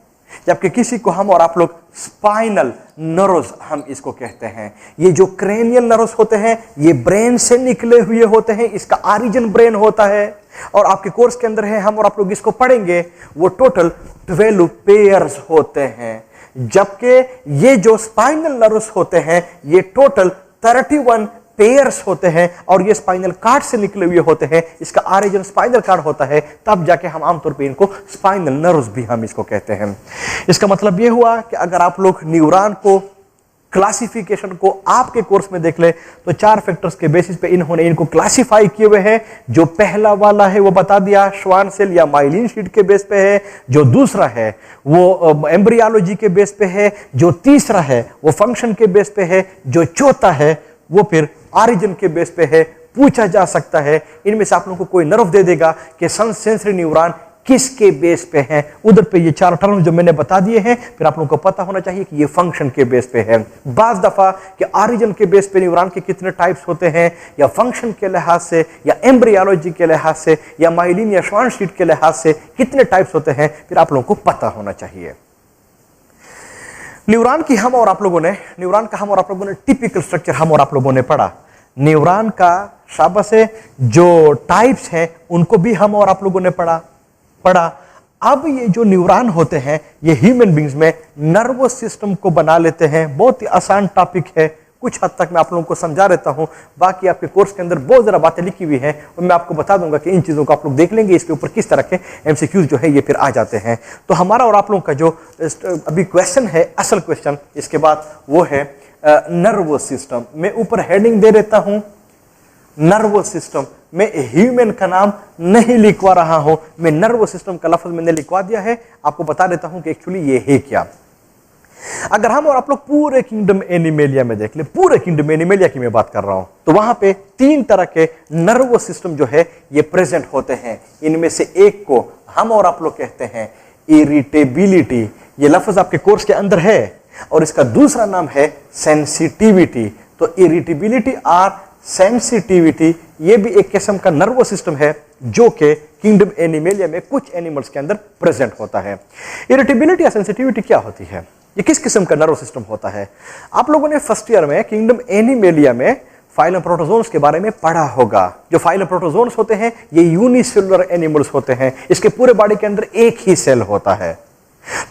जबकि किसी को हम और आप लोग स्पाइनल नर्व्स हम इसको कहते हैं। ये जो क्रेनियल नर्व्स होते हैं ये ब्रेन से निकले हुए होते हैं, इसका ऑरिजिन ब्रेन होता है और आपके कोर्स के अंदर है, हम और आप लोग इसको पढ़ेंगे। वो टोटल 12 पेयर्स होते हैं, जबकि ये जो स्पाइनल नर्व्स होते हैं ये टोटल 31 पेयर्स होते हैं और ये स्पाइनल कार्ड से निकले हुए होते हैं। इसका ऑरिजिन स्पाइनल कार्ड होता है, तब जाके हम आमतौर पे इनको स्पाइनल नर्व्स भी हम इसको कहते हैं। इसका मतलब ये हुआ कि अगर आप लोग न्यूरॉन को क्लासिफिकेशन को आपके कोर्स में देख ले तो 4 फैक्टर्स के बेसिस पे इन्होंने इनको क्लासिफाई किए हुए हैं। जो पहला वाला है वो बता दिया, श्वान सेल या माइलिन शीट के बेस पे है। जो दूसरा है वो एम्ब्रियोलॉजी के बेस पे है। जो तीसरा है वो फंक्शन के बेस पे है। जो चौथा है वो फिर ऑरिजिन के बेस पे है। पूछा जा सकता है इनमें से आप लोगों को कोई नर्व दे देगा कि सेंसरी न्यूरॉन किसके बेस पे है, उधर पे ये 4 टर्म जो मैंने बता दिए हैं, फिर आप लोगों को पता होना चाहिए कि ये फंक्शन के बेस पे है। बाज दफा कि ऑरिजिन के बेस पे न्यूरॉन के कितने टाइप्स होते हैं, या फंक्शन के लिहाज से, या एम्ब्रियोलॉजी के लिहाज से, या माइलिन या श्वान शीट के लिहाज से कितने टाइप्स होते हैं, फिर आप लोगों को पता होना चाहिए। न्यूरॉन का हम और आप लोगों ने टिपिकल स्ट्रक्चर हम और आप लोगों ने पढ़ा। न्यूरॉन का शाबाश है जो टाइप्स हैं उनको भी हम और आप लोगों ने पढ़ा। अब ये जो न्यूरॉन होते हैं ये ह्यूमन बींग्स में नर्वस सिस्टम को बना लेते हैं। बहुत ही आसान टॉपिक है, कुछ हद तक मैं आप लोगों को समझा रहता हूं, बाकी आपके कोर्स के अंदर बहुत ज़रा बातें लिखी हुई हैं और मैं आपको बता दूंगा कि इन चीज़ों को आप लोग देख लेंगे, इसके ऊपर किस तरह के MCQs जो है ये फिर आ जाते हैं। तो हमारा और आप लोगों का जो अभी क्वेश्चन है, असल क्वेश्चन इसके बाद वो है नर्वस सिस्टम। मैं ऊपर हेडिंग दे देता हूं नर्वस सिस्टम। मैं ह्यूमन का नाम नहीं लिखवा रहा हूं, मैं नर्वस सिस्टम का लफ्ज मैंने लिखवा दिया है। आपको बता देता हूं कि एक्चुअली ये है क्या। अगर हम और आप लोग पूरे किंगडम एनिमेलिया में देख ले, पूरे किंगडम एनिमेलिया की मैं बात कर रहा हूं, तो वहां पे 3 तरह के नर्वस सिस्टम जो है ये प्रेजेंट होते हैं। इनमें से एक को हम और आप लोग कहते हैं इरिटेबिलिटी, ये लफ्ज आपके कोर्स के अंदर है, और इसका दूसरा नाम है सेंसिटिविटी। तो इरिटेबिलिटी और सेंसिटिविटी ये भी एक किस्म का नर्वस सिस्टम है जो कि किंगडम एनिमेलिया में कुछ एनिमल्स के अंदर प्रेजेंट होता है। इरिटेबिलिटी या सेंसिटिविटी क्या होती है, ये किस किस्म का नर्वस सिस्टम होता है? आप लोगों ने फर्स्ट ईयर में किंगडम एनिमेलिया में फाइलम प्रोटोजोन्स के बारे में पढ़ा होगा। जो फाइलम प्रोटोजोन्स होते हैं ये यूनिसेलुलर एनिमल्स होते हैं, इसके पूरे बॉडी के अंदर एक ही सेल होता है।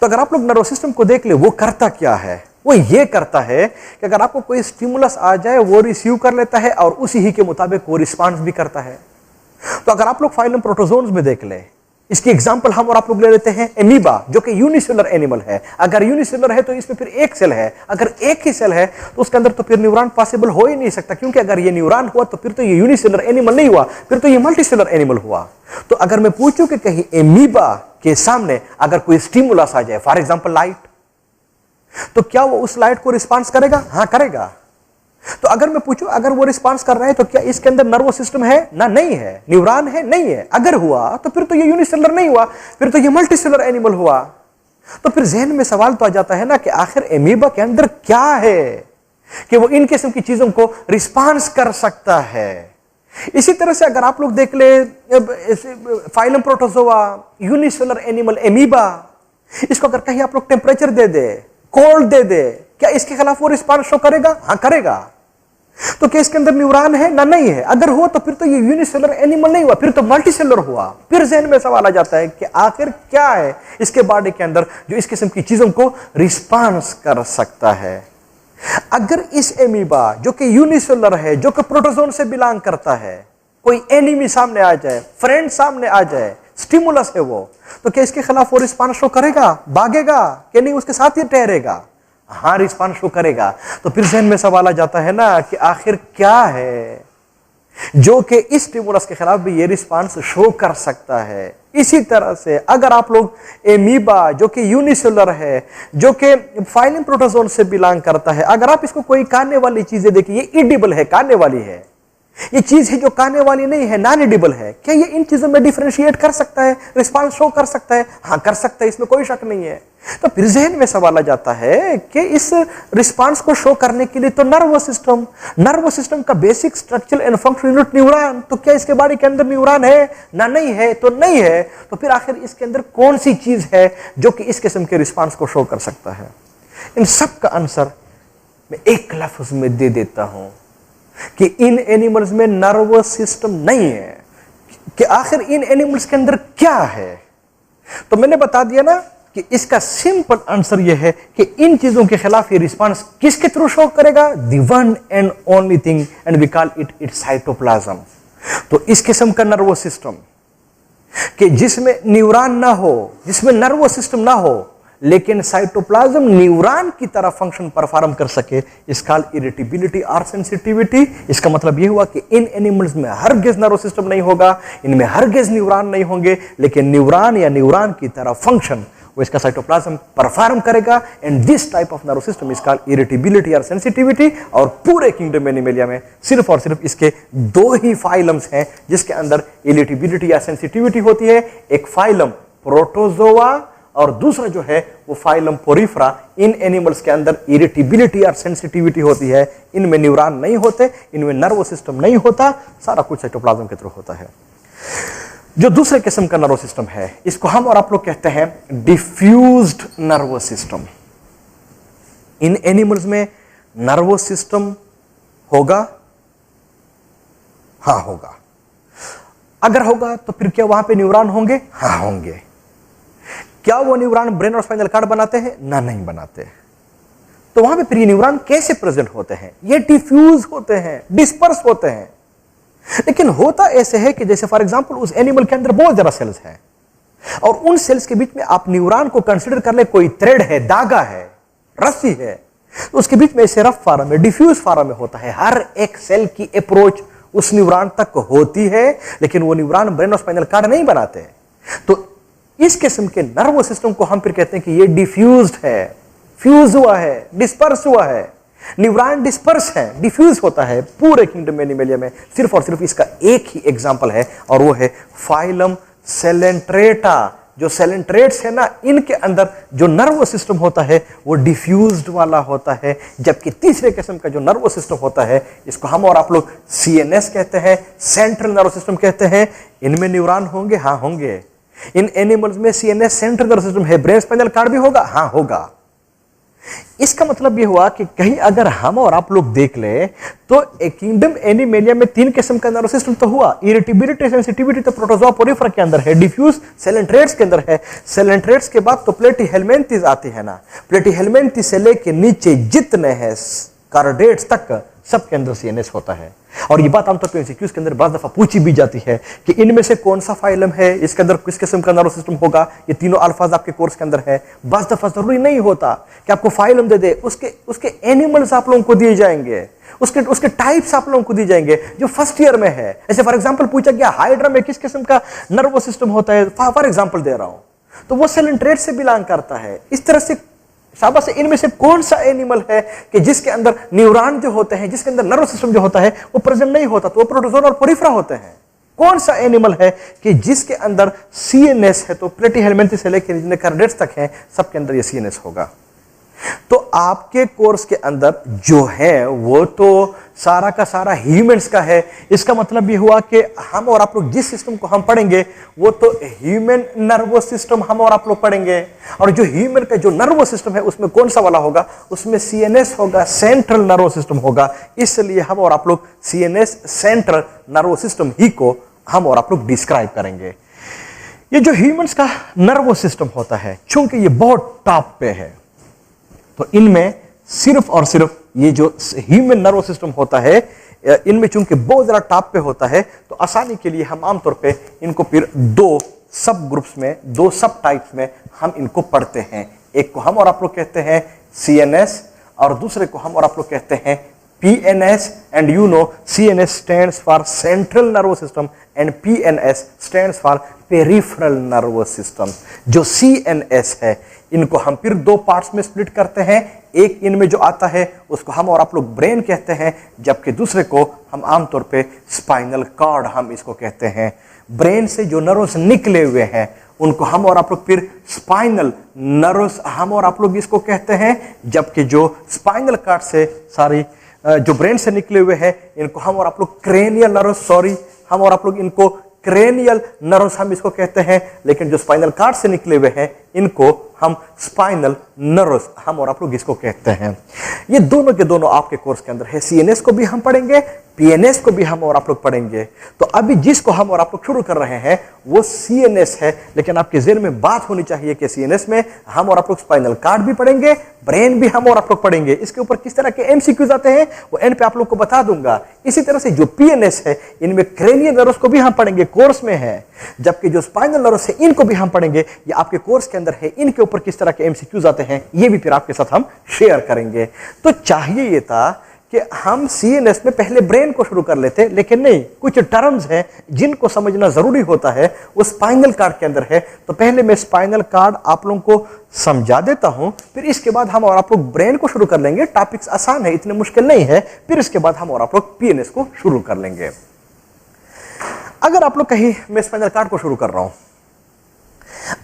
तो अगर आप लोग नर्वस सिस्टम को देख ले वो करता क्या है, वो ये करता है कि अगर आपको कोई स्टिमुलस आ जाए वो रिसीव कर लेता है और उसी ही के मुताबिक वो रिस्पांस भी करता है। तो अगर आप लोग फाइलम प्रोटोजोन्स में देख ले, इसकी एग्जांपल हम और आप लोग ले लेते हैं एमीबा, जो कि यूनिसेलुलर एनिमल है। अगर यूनिसेलुलर है तो इसमें फिर एक सेल है, अगर एक ही सेल है तो उसके अंदर तो फिर न्यूरॉन पॉसिबल हो ही नहीं सकता, क्योंकि अगर ये न्यूरॉन हुआ तो फिर तो ये यूनिसेलुलर एनिमल नहीं हुआ, फिर तो ये मल्टीसेलुलर एनिमल हुआ। तो अगर मैं पूछूं कि कहीं एमीबा के सामने अगर कोई स्टिमुलस आ जाए, फॉर एग्जाम्पल लाइट, तो क्या वो उस लाइट को रिस्पांस करेगा? हाँ करेगा। तो अगर मैं पूछूं अगर वो रिस्पांस कर रहा है तो क्या इसके अंदर नर्वस सिस्टम है? ना, नहीं है। न्यूरॉन है? नहीं है। अगर हुआ तो फिर तो ये यूनिसेलुलर नहीं हुआ, फिर तो ये मल्टीसेलुलर एनिमल हुआ। तो फिर जहन में सवाल तो आ जाता है ना कि आखिर एमीबा के अंदर क्या है कि वो इन किस्म की चीजों को रिस्पांस कर सकता है। इसी तरह से अगर आप लोग देख ले phylum protozoa, unicellular animal amoeba, इसको अगर कहीं आप लोग टेम्परेचर दे दे, कोल्ड दे दे, क्या इसके खिलाफ वो रिस्पांस शो करेगा? हाँ करेगा। तो क्या इसके अंदर न्यूरॉन है? ना, नहीं है। अगर हो तो फिर तो ये यूनिसेलुलर एनिमल नहीं हुआ, फिर तो मल्टीसेलुलर हुआ। फिर जहन में सवाल आ जाता है कि आखिर क्या है इसके बॉडी के अंदर जो इस किस्म की चीजों को रिस्पांस कर सकता है। अगर इस एमीबा जो कि यूनिसेलुलर है, जो कि प्रोटोजोन से बिलोंग करता है, कोई एनिमी सामने आ जाए, फ्रेंड सामने आ जाए, स्टिमुलस है वो, तो क्या इसके खिलाफ वो रिस्पांस शो करेगा? भागेगा कि नहीं, उसके साथ ही ठहरेगा? हाँ रिस्पांस शो करेगा। तो फिर जहन में सवाल आ जाता है ना कि आखिर क्या है जो कि इस स्टिमुलस के खिलाफ भी ये रिस्पांस शो कर सकता है। इसी तरह से अगर आप लोग एमीबा जो कि यूनिसेलुलर है, जो कि फाइलम प्रोटोजोन से बिलोंग करता है, अगर आप इसको कोई खाने वाली चीजें देखिए, ये इडिबल है, खाने वाली है, ये चीज है जो खाने वाली नहीं है, नॉन एडिबल है, क्या ये इन चीजों में डिफरेंशिएट कर सकता है, रिस्पांस शो कर सकता है? हाँ कर सकता है, इसमें कोई शक नहीं है। तो फिर जहन में सवाल आ जाता है कि इस रिस्पांस को शो करने के लिए तो नर्वस सिस्टम का basic structure and function unit neuron, तो क्या इसके बॉडी के अंदर न्यूरॉन है? ना नहीं है, तो नहीं है। तो फिर आखिर इसके अंदर कौन सी चीज है जो कि इस किस्म के रिस्पांस को शो कर सकता है? इन सब का आंसर मैं एक लफ्ज में दे देता हूं कि इन एनिमल्स में नर्वस सिस्टम नहीं है। कि आखिर इन एनिमल्स के अंदर क्या है? तो मैंने बता दिया ना कि इसका सिंपल आंसर यह है कि इन चीजों के खिलाफ ये रिस्पांस किसके थ्रू शो करेगा? The one and only thing, and we call it it's cytoplasm. तो इस किस्म का नर्वस सिस्टम कि जिसमें न्यूरॉन ना हो, जिसमें नर्वस सिस्टम ना हो, लेकिन साइटोप्लाज्म न्यूरॉन की तरह फंक्शन परफॉर्म कर सके, इसका इरिटेबिलिटी और सेंसिटिविटी। इसका मतलब यह हुआ कि इन एनिमल्स में हरगिज नर्वस सिस्टम नहीं होगा, इनमें हरगिज न्यूरॉन नहीं होंगे, लेकिन न्यूरॉन या न्यूरॉन की तरह फंक्शन वो इसका साइटोप्लाज्म परफॉर्म करेगा। And this type of nervous system is called irritability और सेंसिटिविटी। और पूरे किंगडम एनिमलिया में सिर्फ और सिर्फ इसके दो ही फाइलम्स हैं जिसके अंदर इरिटेबिलिटी या सेंसिटिविटी होती है। एक फाइलम प्रोटोजोआ और दूसरा जो है वो फाइलम पोरिफरा। इन एनिमल्स के अंदर इरिटेबिलिटी और सेंसिटिविटी होती है, इनमें न्यूरॉन नहीं होते, इनमें नर्वस सिस्टम नहीं होता, सारा कुछ साइटोप्लाज्म के थ्रू होता है। जो दूसरे किस्म का नर्वस सिस्टम है, इसको हम और आप लोग कहते हैं डिफ्यूज्ड नर्वस सिस्टम। इन एनिमल्स में नर्वस सिस्टम होगा? हां होगा। अगर होगा तो फिर क्या वहां पे न्यूरॉन होंगे? हां होंगे। क्या वो न्यूरॉन ब्रेन और स्पाइनल कॉर्ड बनाते हैं? ना, नहीं बनाते। तो वहां पे फिर ये न्यूरॉन कैसे प्रेजेंट होते हैं? ये डिफ्यूज होते हैं, डिस्पर्स होते हैं। लेकिन होता ऐसे है कि जैसे फॉर एग्जांपल उस एनिमल के अंदर बहुत ज्यादा सेल्स हैं और उन सेल्स के बीच में आप न्यूरॉन को कंसीडर कर ले, कोई थ्रेड है, धागा है, रस्सी है, तो उसके बीच में ऐसे रफ फॉर्म में, डिफ्यूज फॉर्म में होता है। हर एक सेल की अप्रोच उस न्यूरॉन तक होती है, लेकिन वो न्यूरॉन ब्रेन और स्पाइनल कॉर्ड नहीं बनाते। तो इस किस्म के नर्वस सिस्टम को हम फिर कहते हैं कि ये डिफ्यूज्ड है, फ्यूज हुआ है, डिस्पर्स हुआ है। न्यूरॉन डिस्पर्स है, डिफ्यूज होता है पूरे किंगडम एनिमलिया में। सिर्फ और सिर्फ इसका एक ही एग्जांपल है और वो है फाइलम सेलेंट्रेटा। जो सेलेंट्रेट्स है ना, इनके अंदर जो नर्वस सिस्टम होता है वो डिफ्यूज्ड वाला होता है। जबकि तीसरे किस्म का जो नर्वस सिस्टम होता है, इसको हम और आप लोग सीएनएस कहते हैं, सेंट्रल नर्वस सिस्टम कहते हैं। इनमें न्यूरॉन होंगे? हाँ होंगे। इन एनिमल्स में सीएनएस सेंट्रल नर्वस सिस्टम है, ब्रेन स्पाइनल कॉर्ड भी होगा? हाँ होगा। इसका मतलब यह हुआ कि कहीं अगर हम और आप लोग देख ले तो एक किंगडम एनिमलिया में तीन किस्म का नर्वस सिस्टम तो हुआ। इरिटेबिलिटी, सेंसिटिविटी तो प्रोटोजोआ पोरिफेरा के अंदर है, डिफ्यूज सेलेंट्रेट्स के अंदर है। सेलेंट्रेट्स के बाद तो प्लेटीहेल्मिन्थेस आती है ना, प्लेटीहेल्मिन्थेस से लेके नीचे जितने हैं कार्डेट्स तक सबके अंदर सीएनएस होता है। और ये बात आमतौर पर एमसीक्यूज के अंदर बड़ी दफा पूछी भी जाती है कि इनमें से कौन सा फाइलम है, इसके अंदर किस किस्म का नर्वस सिस्टम होगा। ये तीनों अल्फाज आपके कोर्स के अंदर है। बस दफा जरूरी नहीं होता कि आपको फाइलम दे दे, उसके एनिमल्स आप लोगों को दिए जाएंगे, उसके टाइप्स आप लोगों को दिए जाएंगे जो फर्स्ट ईयर में है। ऐसे फॉर एग्जांपल पूछा गया हाइड्रा में किस किस्म का नर्वस सिस्टम होता है, फॉर एग्जांपल दे रहा हूं, तो वो सेलेंट्रेट से बिलोंग करता है। इस तरह से शाबाश, इनमें से कौन सा एनिमल है कि जिसके अंदर न्यूरॉन जो होते हैं, जिसके अंदर नर्वस सिस्टम जो होता है वो प्रेजेंट नहीं होता, तो वो प्रोटोजोआ और पोरिफेरा होते हैं। कौन सा एनिमल है कि जिसके अंदर सीएनएस है? तो प्लेटीहेल्मिन्थेस से लेकर जितने कार्डेट्स तक हैं सबके अंदर ये सीएनएस होगा। तो आपके कोर्स के अंदर जो है वो तो सारा का सारा ह्यूमंस का है। इसका मतलब ये हुआ कि हम और आप लोग जिस सिस्टम को हम पढ़ेंगे वो तो ह्यूमन नर्वस सिस्टम हम और आप लोग पढ़ेंगे। और जो ह्यूमन का जो नर्वस सिस्टम है उसमें कौन सा वाला होगा? उसमें सीएनएस होगा, सेंट्रल नर्वस सिस्टम होगा। इसलिए हम और आप लोग सीएनएस सेंट्रल नर्वस सिस्टम ही को हम और आप लोग डिस्क्राइब करेंगे। ये जो ह्यूमंस का नर्वस सिस्टम होता है, चूंकि ये बहुत टॉप पे है, तो इनमें सिर्फ और सिर्फ ये जो ह्यूमन नर्वस सिस्टम होता है, इनमें चूंकि बहुत ज्यादा टॉप पे होता है, तो आसानी के लिए हम आमतौर पे इनको फिर दो सब ग्रुप्स में, दो सब टाइप्स में हम इनको पढ़ते हैं। एक को हम और आप लोग कहते हैं सीएनएस और दूसरे को हम और आप लोग कहते हैं PNS। and you know CNS stands for central nervous system and PNS stands for peripheral nervous system। जो CNS है इनको हम फिर दो पार्ट्स में स्प्लिट करते हैं। एक इनमें जो आता है उसको हम और आप लोग ब्रेन कहते हैं, जबकि दूसरे को हम आमतौर पे स्पाइनल कॉर्ड हम इसको कहते हैं। ब्रेन से जो नर्व्स निकले हुए हैं उनको हम और आप लोग फिर स्पाइनल नर्व्स हम और आप लोग इसको कहते हैं, जबकि जो स्पाइनल कॉर्ड से जो ब्रेन से निकले हुए हैं इनको हम और आप लोग क्रेनियल नर्व्स, हम और आप लोग इनको क्रेनियल नर्व्स हम इसको कहते हैं। लेकिन जो स्पाइनल कॉर्ड से निकले हुए हैं इनको हम स्पाइनल नर्व्स हम और आप लोग इसको कहते हैं। ये दोनों के दोनों आपके कोर्स के अंदर है। सीएनएस को भी हम पढ़ेंगे, पीएनएस को भी हम और आप लोग पढ़ेंगे। तो अभी जिसको हम और आप लोग शुरू कर रहे हैं वो सीएनएस है, लेकिन आपके ज़हन में बात होनी चाहिए कि सीएनएस में हम और आप लोग स्पाइनल कॉर्ड भी पढ़ेंगे, ब्रेन भी हम और आप लोग पढ़ेंगे। इसके ऊपर किस तरह के एमसीक्यूज आते हैं वो एंड पे आप लोग को बता दूंगा। इसी तरह से जो पीएनएस है इनमें क्रेनियल नर्व्स को भी हम पढ़ेंगे, कोर्स में है, जबकि जो स्पाइनल नर्व्स है इनको भी हम पढ़ेंगे। ये आपके कोर्स के अंदर है। इनके ऊपर किस तरह के एमसीक्यूज आते हैं ये भी फिर आपके साथ हम शेयर करेंगे। तो चाहिए ये था कि हम सीएनएस में पहले ब्रेन को शुरू कर लेते, लेकिन नहीं, कुछ टर्म्स हैं जिनको समझना जरूरी होता है, वो स्पाइनल कॉर्ड के अंदर है। तो पहले मैं स्पाइनल कॉर्ड आप लोगों को समझा देता हूं, फिर इसके बाद हम और आप लोग ब्रेन को शुरू कर लेंगे। टॉपिक्स आसान है, इतने मुश्किल नहीं है। फिर इसके बाद हम और आप लोग पीएनएस को शुरू कर लेंगे। अगर आप लोग कहीं मैं स्पाइनल कॉर्ड को शुरू कर रहा हूं,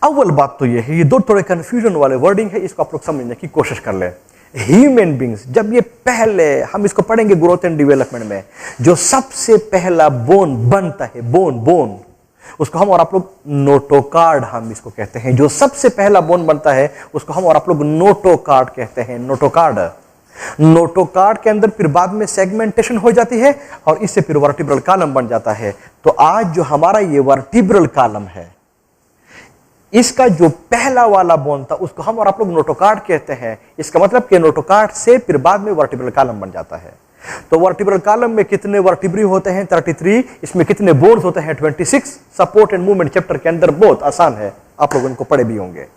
अव्वल बात तो ये है, ये दो थोड़े कंफ्यूजन वाले वर्डिंग है, इसको आप लोग समझने की कोशिश कर ले। ह्यूमन बींग्स, जब ये पहले हम इसको पढ़ेंगे ग्रोथ एंड डेवलपमेंट में, जो सबसे पहला बोन बनता है, बोन उसको हम और आप लोग नोटोकार्ड हम इसको कहते हैं। जो सबसे पहला बोन बनता है उसको हम और आप लोग नोटोकार्ड कहते हैं। नोटोकार्ड के अंदर फिर बाद में सेगमेंटेशन हो जाती है और इससे फिर वर्टिब्रल कॉलम बन जाता है। तो आज जो हमारा ये वर्टिब्रल कॉलम है, इसका जो पहला वाला बोन था उसको हम और आप लोग नोटोकार्ड कहते हैं। इसका मतलब कि नोटोकार्ड से फिर बाद में वर्टिब्रल कॉलम बन जाता है। तो वर्टिब्रल कॉलम में कितने वर्टिब्री होते हैं? 33। इसमें कितने बोन्स होते हैं? 26। सपोर्ट एंड मूवमेंट चैप्टर के अंदर बहुत आसान है, आप लोग इनको पढ़े भी होंगे।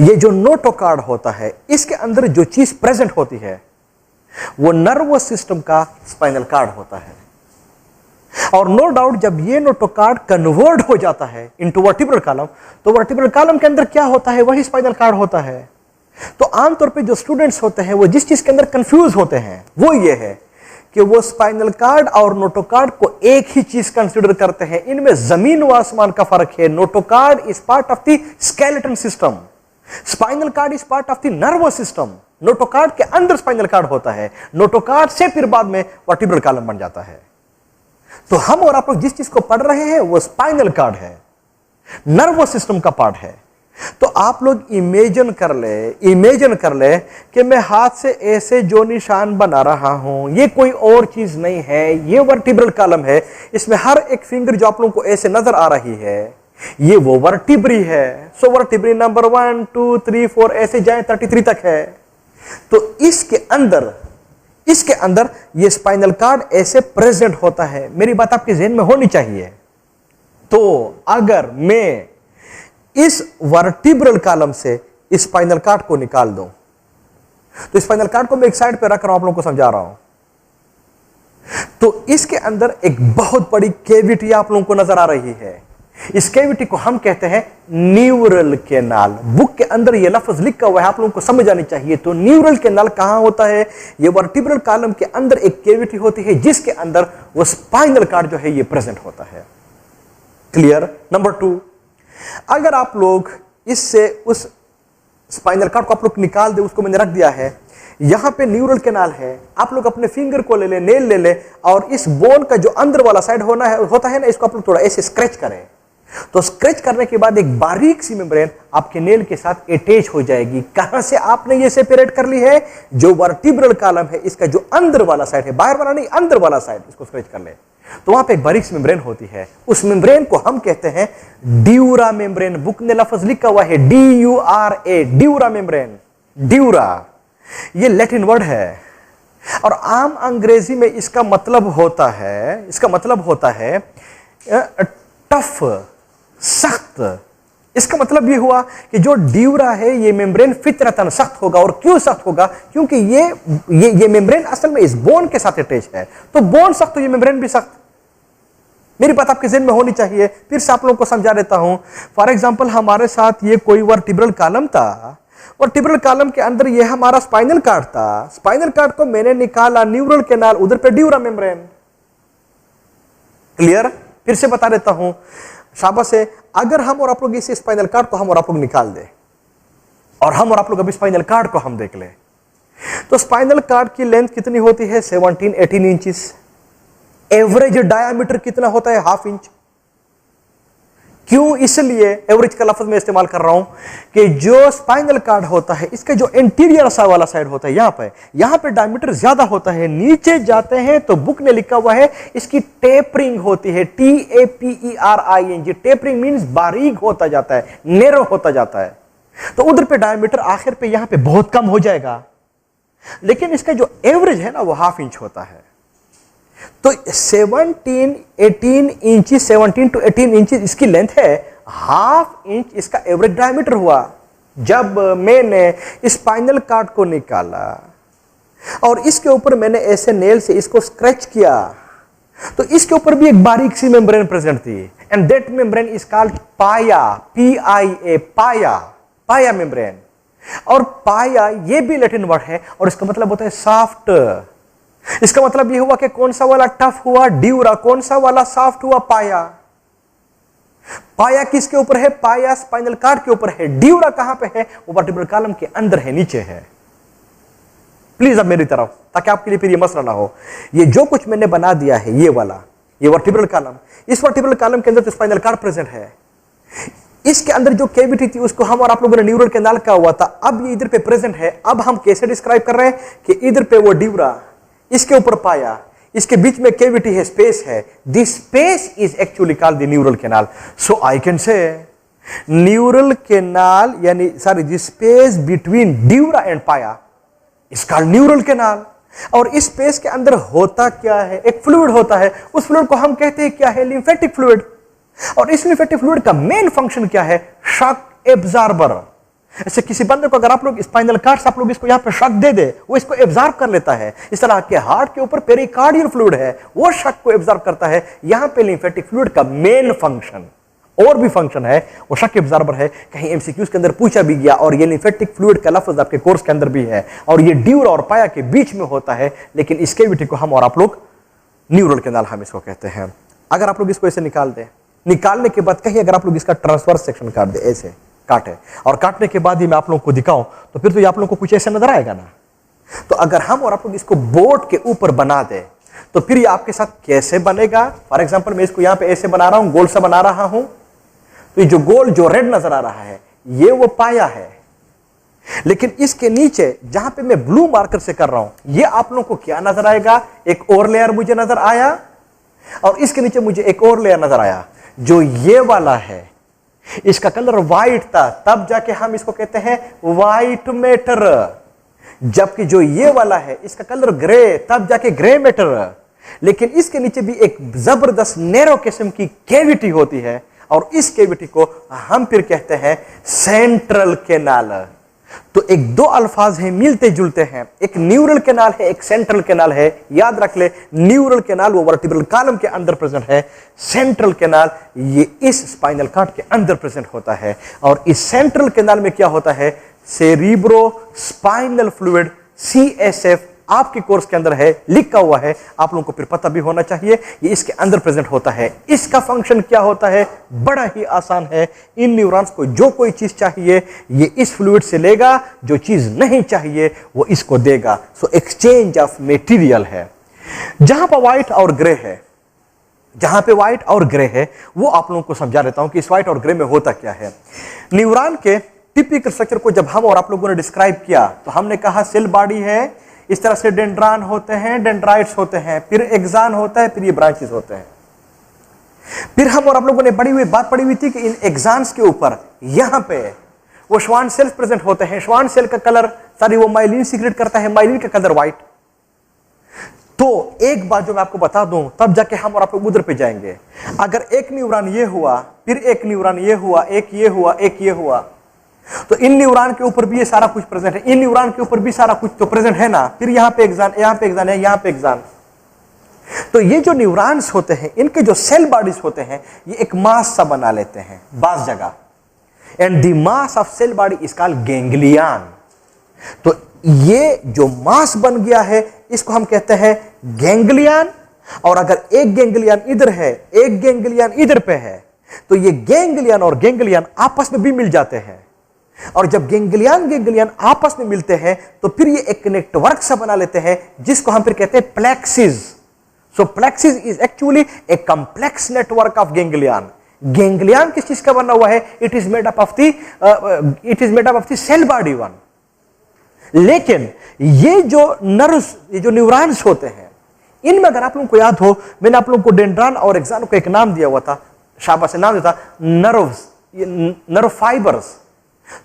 ये जो नोटोकार्ड होता है, इसके अंदर जो चीज प्रेजेंट होती है वो नर्वस सिस्टम का स्पाइनल कॉर्ड होता है। और नो डाउट जब ये नोटोकार्ड कन्वर्ट हो जाता है इनटू वर्टिब्रल कॉलम, तो वर्टिब्रल कॉलम के अंदर क्या होता है? वही स्पाइनल कॉर्ड होता है। तो आमतौर पे जो स्टूडेंट्स होते हैं वो जिस चीज के अंदर कंफ्यूज होते हैं वो ये है कि वो स्पाइनल कॉर्ड और नोटोकार्ड को एक ही चीज कंसीडर करते हैं। इनमें जमीन व आसमान का फर्क है। Notochord is part of the skeleton system, spinal cord is part of the nervous system. Notochord के अंदर स्पाइनल कॉर्ड होता है, नोटोकार्ड से फिर बाद में वर्टिब्रल कॉलम बन जाता है। तो हम और आप लोग जिस चीज को पढ़ रहे हैं वो स्पाइनल कॉर्ड है, नर्वस सिस्टम का पार्ट है। तो आप लोग इमेजिन कर ले कि मैं हाथ से ऐसे जो निशान बना रहा हूं ये कोई और चीज नहीं है, ये वर्टिब्रल कॉलम है। इसमें हर एक फिंगर जो आप लोगों को ऐसे नजर आ रही है ये वो वर्टिब्री है। सो वर्टिब्री नंबर 1 2 3 4 ऐसे जाए 33 तक है। तो इसके अंदर ये स्पाइनल कॉर्ड ऐसे प्रेजेंट होता है। मेरी बात आपके ज़हन में होनी चाहिए। तो अगर मैं इस वर्टिब्रल कॉलम से स्पाइनल कॉर्ड को निकाल दूं, तो स्पाइनल कॉर्ड को मैं एक साइड पे रख रहा हूं, आप लोगों को समझा रहा हूं। तो इसके अंदर एक बहुत बड़ी कैविटी आप लोगों को नजर आ रही है। इस कैविटी को हम कहते हैं न्यूरल कैनाल। बुक के अंदर यह लफ्ज लिखा हुआ है, आप लोगों को समझ आनी चाहिए। तो न्यूरल कैनाल कहां होता है? यह वर्टिब्रल कॉलम के अंदर एक कैविटी होती है जिसके अंदर वो स्पाइनल कॉर्ड जो है ये प्रेजेंट होता है। क्लियर? नंबर 2, अगर आप लोग इससे उस स्पाइनल कॉर्ड को आप लोग निकाल दे, उसको मैंने रख दिया है, यहां पे न्यूरल कैनाल है। आप लोग अपने फिंगर को ले ले, नेल ले ले और इस बोन का जो अंदर वाला साइड होता है ना, इसको आप लोग थोड़ा ऐसे स्क्रैच करें। तो स्क्रैच करने के बाद एक बारीक सी मेम्ब्रेन आपके नेल के साथ अटैच हो जाएगी। कहां से आपने ये सेपरेट कर ली है? जो वर्टिब्रल कॉलम है इसका जो अंदर वाला साइड है, बाहर वाला नहीं, अंदर वाला साइड, इसको स्क्रैच कर ले। तो वहां पे एक बारीक सी मेम्ब्रेन होती है। उस मेम्ब्रेन को हम कहते हैं ड्यूरा मेम्ब्रेन। बुक ने लफ्ज लिखा हुआ है DURA, ड्यूरा मेम्ब्रेन। ड्यूरा ये लैटिन वर्ड है और आम अंग्रेजी में इसका मतलब होता है टफ, सख्त। इसका मतलब यह हुआ कि जो ड्यूरा है ये मेम्ब्रेन फितरतन सख्त होगा। और क्यों सख्त होगा? क्योंकि ये मेम्ब्रेन असल में इस बोन के साथ अटैच है। तो बोन सख्त तो ये मेम्ब्रेन भी सख्त। मेरी बात आपके ज़हन में होनी चाहिए, फिर से आप लोगों को समझा देता हूं। फॉर एग्जांपल हमारे साथ ये कोई वर्टिब्रल कॉलम था, वर्टिब्रल कॉलम के अंदर ये हमारा स्पाइनल कार्ड था। स्पाइनल कार्ड को मैंने निकाला न्यूरल कैनाल, उधर पे ड्यूरा मेम्ब्रेन। क्लियर? फिर से बता देता हूं, शाबाश है। अगर हम और आप लोग इस स्पाइनल कार्ड को हम और आप लोग निकाल दे और हम और आप लोग अभी स्पाइनल कार्ड को हम देख ले, तो स्पाइनल कार्ड की लेंथ कितनी होती है? 17-18 इंचेस। एवरेज डायामीटर कितना होता है? 1/2 इंच। क्यों? इसलिए एवरेज का लफ्ज मैं इस्तेमाल कर रहा हूं कि जो स्पाइनल कार्ड होता है, इसका जो इंटीरियर सा वाला साइड होता है, यहां पे डायमीटर ज्यादा होता है। नीचे जाते हैं तो बुक ने लिखा हुआ है इसकी टेपरिंग होती है, TAPERING। टेपरिंग मींस बारीक होता जाता है, नेरो होता जाता है। तो उधर पे डायमीटर आखिर पे यहां पे बहुत कम हो जाएगा, लेकिन इसका जो एवरेज है ना वो 1/2 इंच होता है। तो 17-18 इंची, 17 to 18 इंचेस इसकी लेंथ है, 1/2 इंच इसका एवरेज डायमीटर हुआ। जब मैंने स्पाइनल कार्ड को निकाला और इसके ऊपर मैंने ऐसे नेल से इसको स्क्रैच किया, तो इसके ऊपर भी एक बारीक सी मेम्ब्रेन प्रेजेंट थी, and that membrane is called पाया, PIA, पाया मेम्ब्रेन। और पाया ये भी लैटिन वर्ड है और इसका मतलब होता है सॉफ्ट। इसका मतलब यह हुआ कि कौन सा वाला टफ हुआ? ड्यूरा। कौन सा वाला सॉफ्ट हुआ? पाया। पाया किसके ऊपर है? पाया स्पाइनल कार्ड के ऊपर है। ड्यूरा कहां पे है? वो वर्टिब्रल कॉलम के अंदर है, नीचे है। प्लीज अब मेरी तरफ, ताकि आपके लिए फिर ये मसला ना हो। ये जो कुछ मैंने बना दिया है, ये वाला, ये वर्टिब्रल कॉलम, इस वर्टिब्रल कॉलम के अंदर तो स्पाइनल कार्ड प्रेजेंट है। इसके अंदर जो कैविटी थी उसको हम और आप लोगों ने न्यूरल कैनाल कहा हुआ था, अब ये इधर पे प्रेजेंट है। अब हम कैसे डिस्क्राइब कर रहे हैं कि इधर पे वो ड्यूरा, इसके ऊपर पाया, इसके बीच में कैविटी है, स्पेस है। This space is actually called the neural canal. So I can say neural canal, यानी sorry, the space between dura and pia is called neural canal. और इस स्पेस के अंदर होता क्या है? एक फ्लूइड होता है, उस फ्लूइड को हम कहते हैं क्या है? Lymphatic fluid. और इस लिम्फेटिक फ्लूइड का मेन फंक्शन क्या है? Shock absorber. ऐसे किसी बंदे को अगर आप लोग स्पाइनल कार्ड से आप लोग इसको यहां पे शॉक दे दे, वो इसको एब्जॉर्ब कर लेता है। इस तरह के हार्ट के ऊपर पेरिकार्डियल फ्लूइड है, वो शॉक को एब्जॉर्ब करता है। यहां पे लिम्फेटिक फ्लूइड का मेन फंक्शन, और भी फंक्शन है, वो शॉक एब्जॉर्बर है। कहीं एमसीक्यूज के अंदर पूछा भी गया, और ये लिम्फेटिक फ्लूइड का लफ्ज आपके कोर्स के अंदर भी है, और ये ड्यूरा और पाया के बीच में होता है। लेकिन इस कैविटी को हम और आप लोग न्यूरल कैनाल हम इसको कहते हैं। अगर आप लोग इसको ऐसे निकाल दें, निकालने के बाद कहीं अगर आप लोग इसका ट्रांसवर्स सेक्शन काट दे, ऐसे काटे, और काटने के बाद ही मैं आप लोगों को दिखाऊं, तो फिर तो ये आप लोगों को कुछ ऐसा नजर आएगा ना। तो अगर हम और आप लोग इसको बोर्ड के ऊपर बना दे, तो फिर ये आपके साथ कैसे बनेगा? फॉर एग्जांपल मैं इसको यहां पे ऐसे बना रहा हूं, गोल सा बना रहा हूं, तो ये जो गोल, जो रेड नजर आ रहा है, ये वो पाया है। लेकिन इसके नीचे जहां पे मैं ब्लू मार्कर से कर रहा हूं, ये आप लोगों को क्या नजर आएगा? एक और लेयर मुझे नजर आया, और इसके नीचे मुझे एक और लेयर नजर आया। जो ये वाला है, इसका कलर व्हाइट था, तब जाके हम इसको कहते हैं व्हाइट मैटर। जबकि जो ये वाला है, इसका कलर ग्रे, तब जाके ग्रे मैटर। लेकिन इसके नीचे भी एक जबरदस्त नैरो किस्म की कैविटी होती है, और इस कैविटी को हम फिर कहते हैं सेंट्रल कैनाल। तो एक दो अल्फाज हैं, मिलते जुलते हैं, एक न्यूरल कैनाल है, एक सेंट्रल कैनाल है। याद रख ले, न्यूरल कैनाल वो वर्टिब्रल कॉलम के अंदर प्रेजेंट है, सेंट्रल कैनाल ये इस स्पाइनल कार्ड के अंदर प्रेजेंट होता है। और इस सेंट्रल कैनाल में क्या होता है? सेरिब्रो स्पाइनल फ्लूइड, CSF आपके कोर्स के अंदर है, लिखा हुआ है, आप लोगों को फिर पता भी होना चाहिए, ये इसके अंदर प्रेजेंट होता है। इसका फंक्शन क्या होता है? बड़ा ही आसान है। इन न्यूरॉन्स को जो कोई चीज चाहिए ये इस फ्लूइड से लेगा, जो चीज नहीं चाहिए वो इसको देगा। सो एक्सचेंज ऑफ मटेरियल है। जहां पर व्हाइट और ग्रे है, जहां पे व्हाइट और ग्रे है, वो आप लोगों को समझा देता हूं कि इस व्हाइट और ग्रे में होता क्या है। न्यूरॉन के टिपिकल स्ट्रक्चर को जब हम और आप लोगों ने डिस्क्राइब किया, तो हमने कहा सेल बॉडी है, इस तरह से डेंड्रान होते हैं, डेंड्राइट्स होते हैं, फिर एक्सान होता है, फिर ये ब्रांचेस होते हैं। फिर हम और आप लोगों ने बात पढ़ी हुई थी कि इन एक्सान्स के ऊपर यहां पे वो श्वान सेल्स प्रेजेंट होते हैं। श्वान सेल का कलर, सॉरी, वो माइलिन सीक्रेट करता है, माइलिन का कलर व्हाइट। तो एक बात जो मैं आपको बता दूं, तब जाके हम और आप लोग उधर पे जाएंगे। अगर एक न्यूरॉन ये हुआ, फिर एक न्यूरॉन ये हुआ, एक ये हुआ, एक ये हुआ, तो इन न्यूरॉन के ऊपर भी ये सारा कुछ प्रेजेंट है, इन न्यूरॉन के ऊपर भी सारा कुछ तो प्रेजेंट है ना। फिर यहां पे एक्सान, यहां पे एक्सान है, यहां पे एक्सान। तो ये जो न्यूरॉन्स होते हैं, इनके जो सेल बॉडीज होते हैं, ये एक मास सा बना लेते हैं बास जगह, and the mass of cell body is called ganglion. तो ये जो मास बन गया है, इसको हम कहते हैं गैंग्लियन। और अगर एक गैंग्लियन इधर है, एक गैंग्लियन इधर पे है, तो ये गैंग्लियन और गैंग्लियन आपस में भी मिल जाते हैं। और जब गैंग्लियन गैंग्लियन आपस में मिलते हैं, तो फिर ये एक नेटवर्क सा बना लेते हैं, जिसको हम फिर कहते हैं plexus. So plexus is actually a complex network of ganglion. Ganglion किस चीज का बना हुआ है? It is made up of the cell body one. लेकिन ये जो नर्व्स, ये जो न्यूरॉन्स होते हैं, इनमें अगर आप लोगों को याद हो, मैंने आप लोगों को डेंड्रॉन और एक्सॉन को एक नाम दिया हुआ था, शाबाश से नाम दिया था, नर्व्स, नर्व फाइबर्स।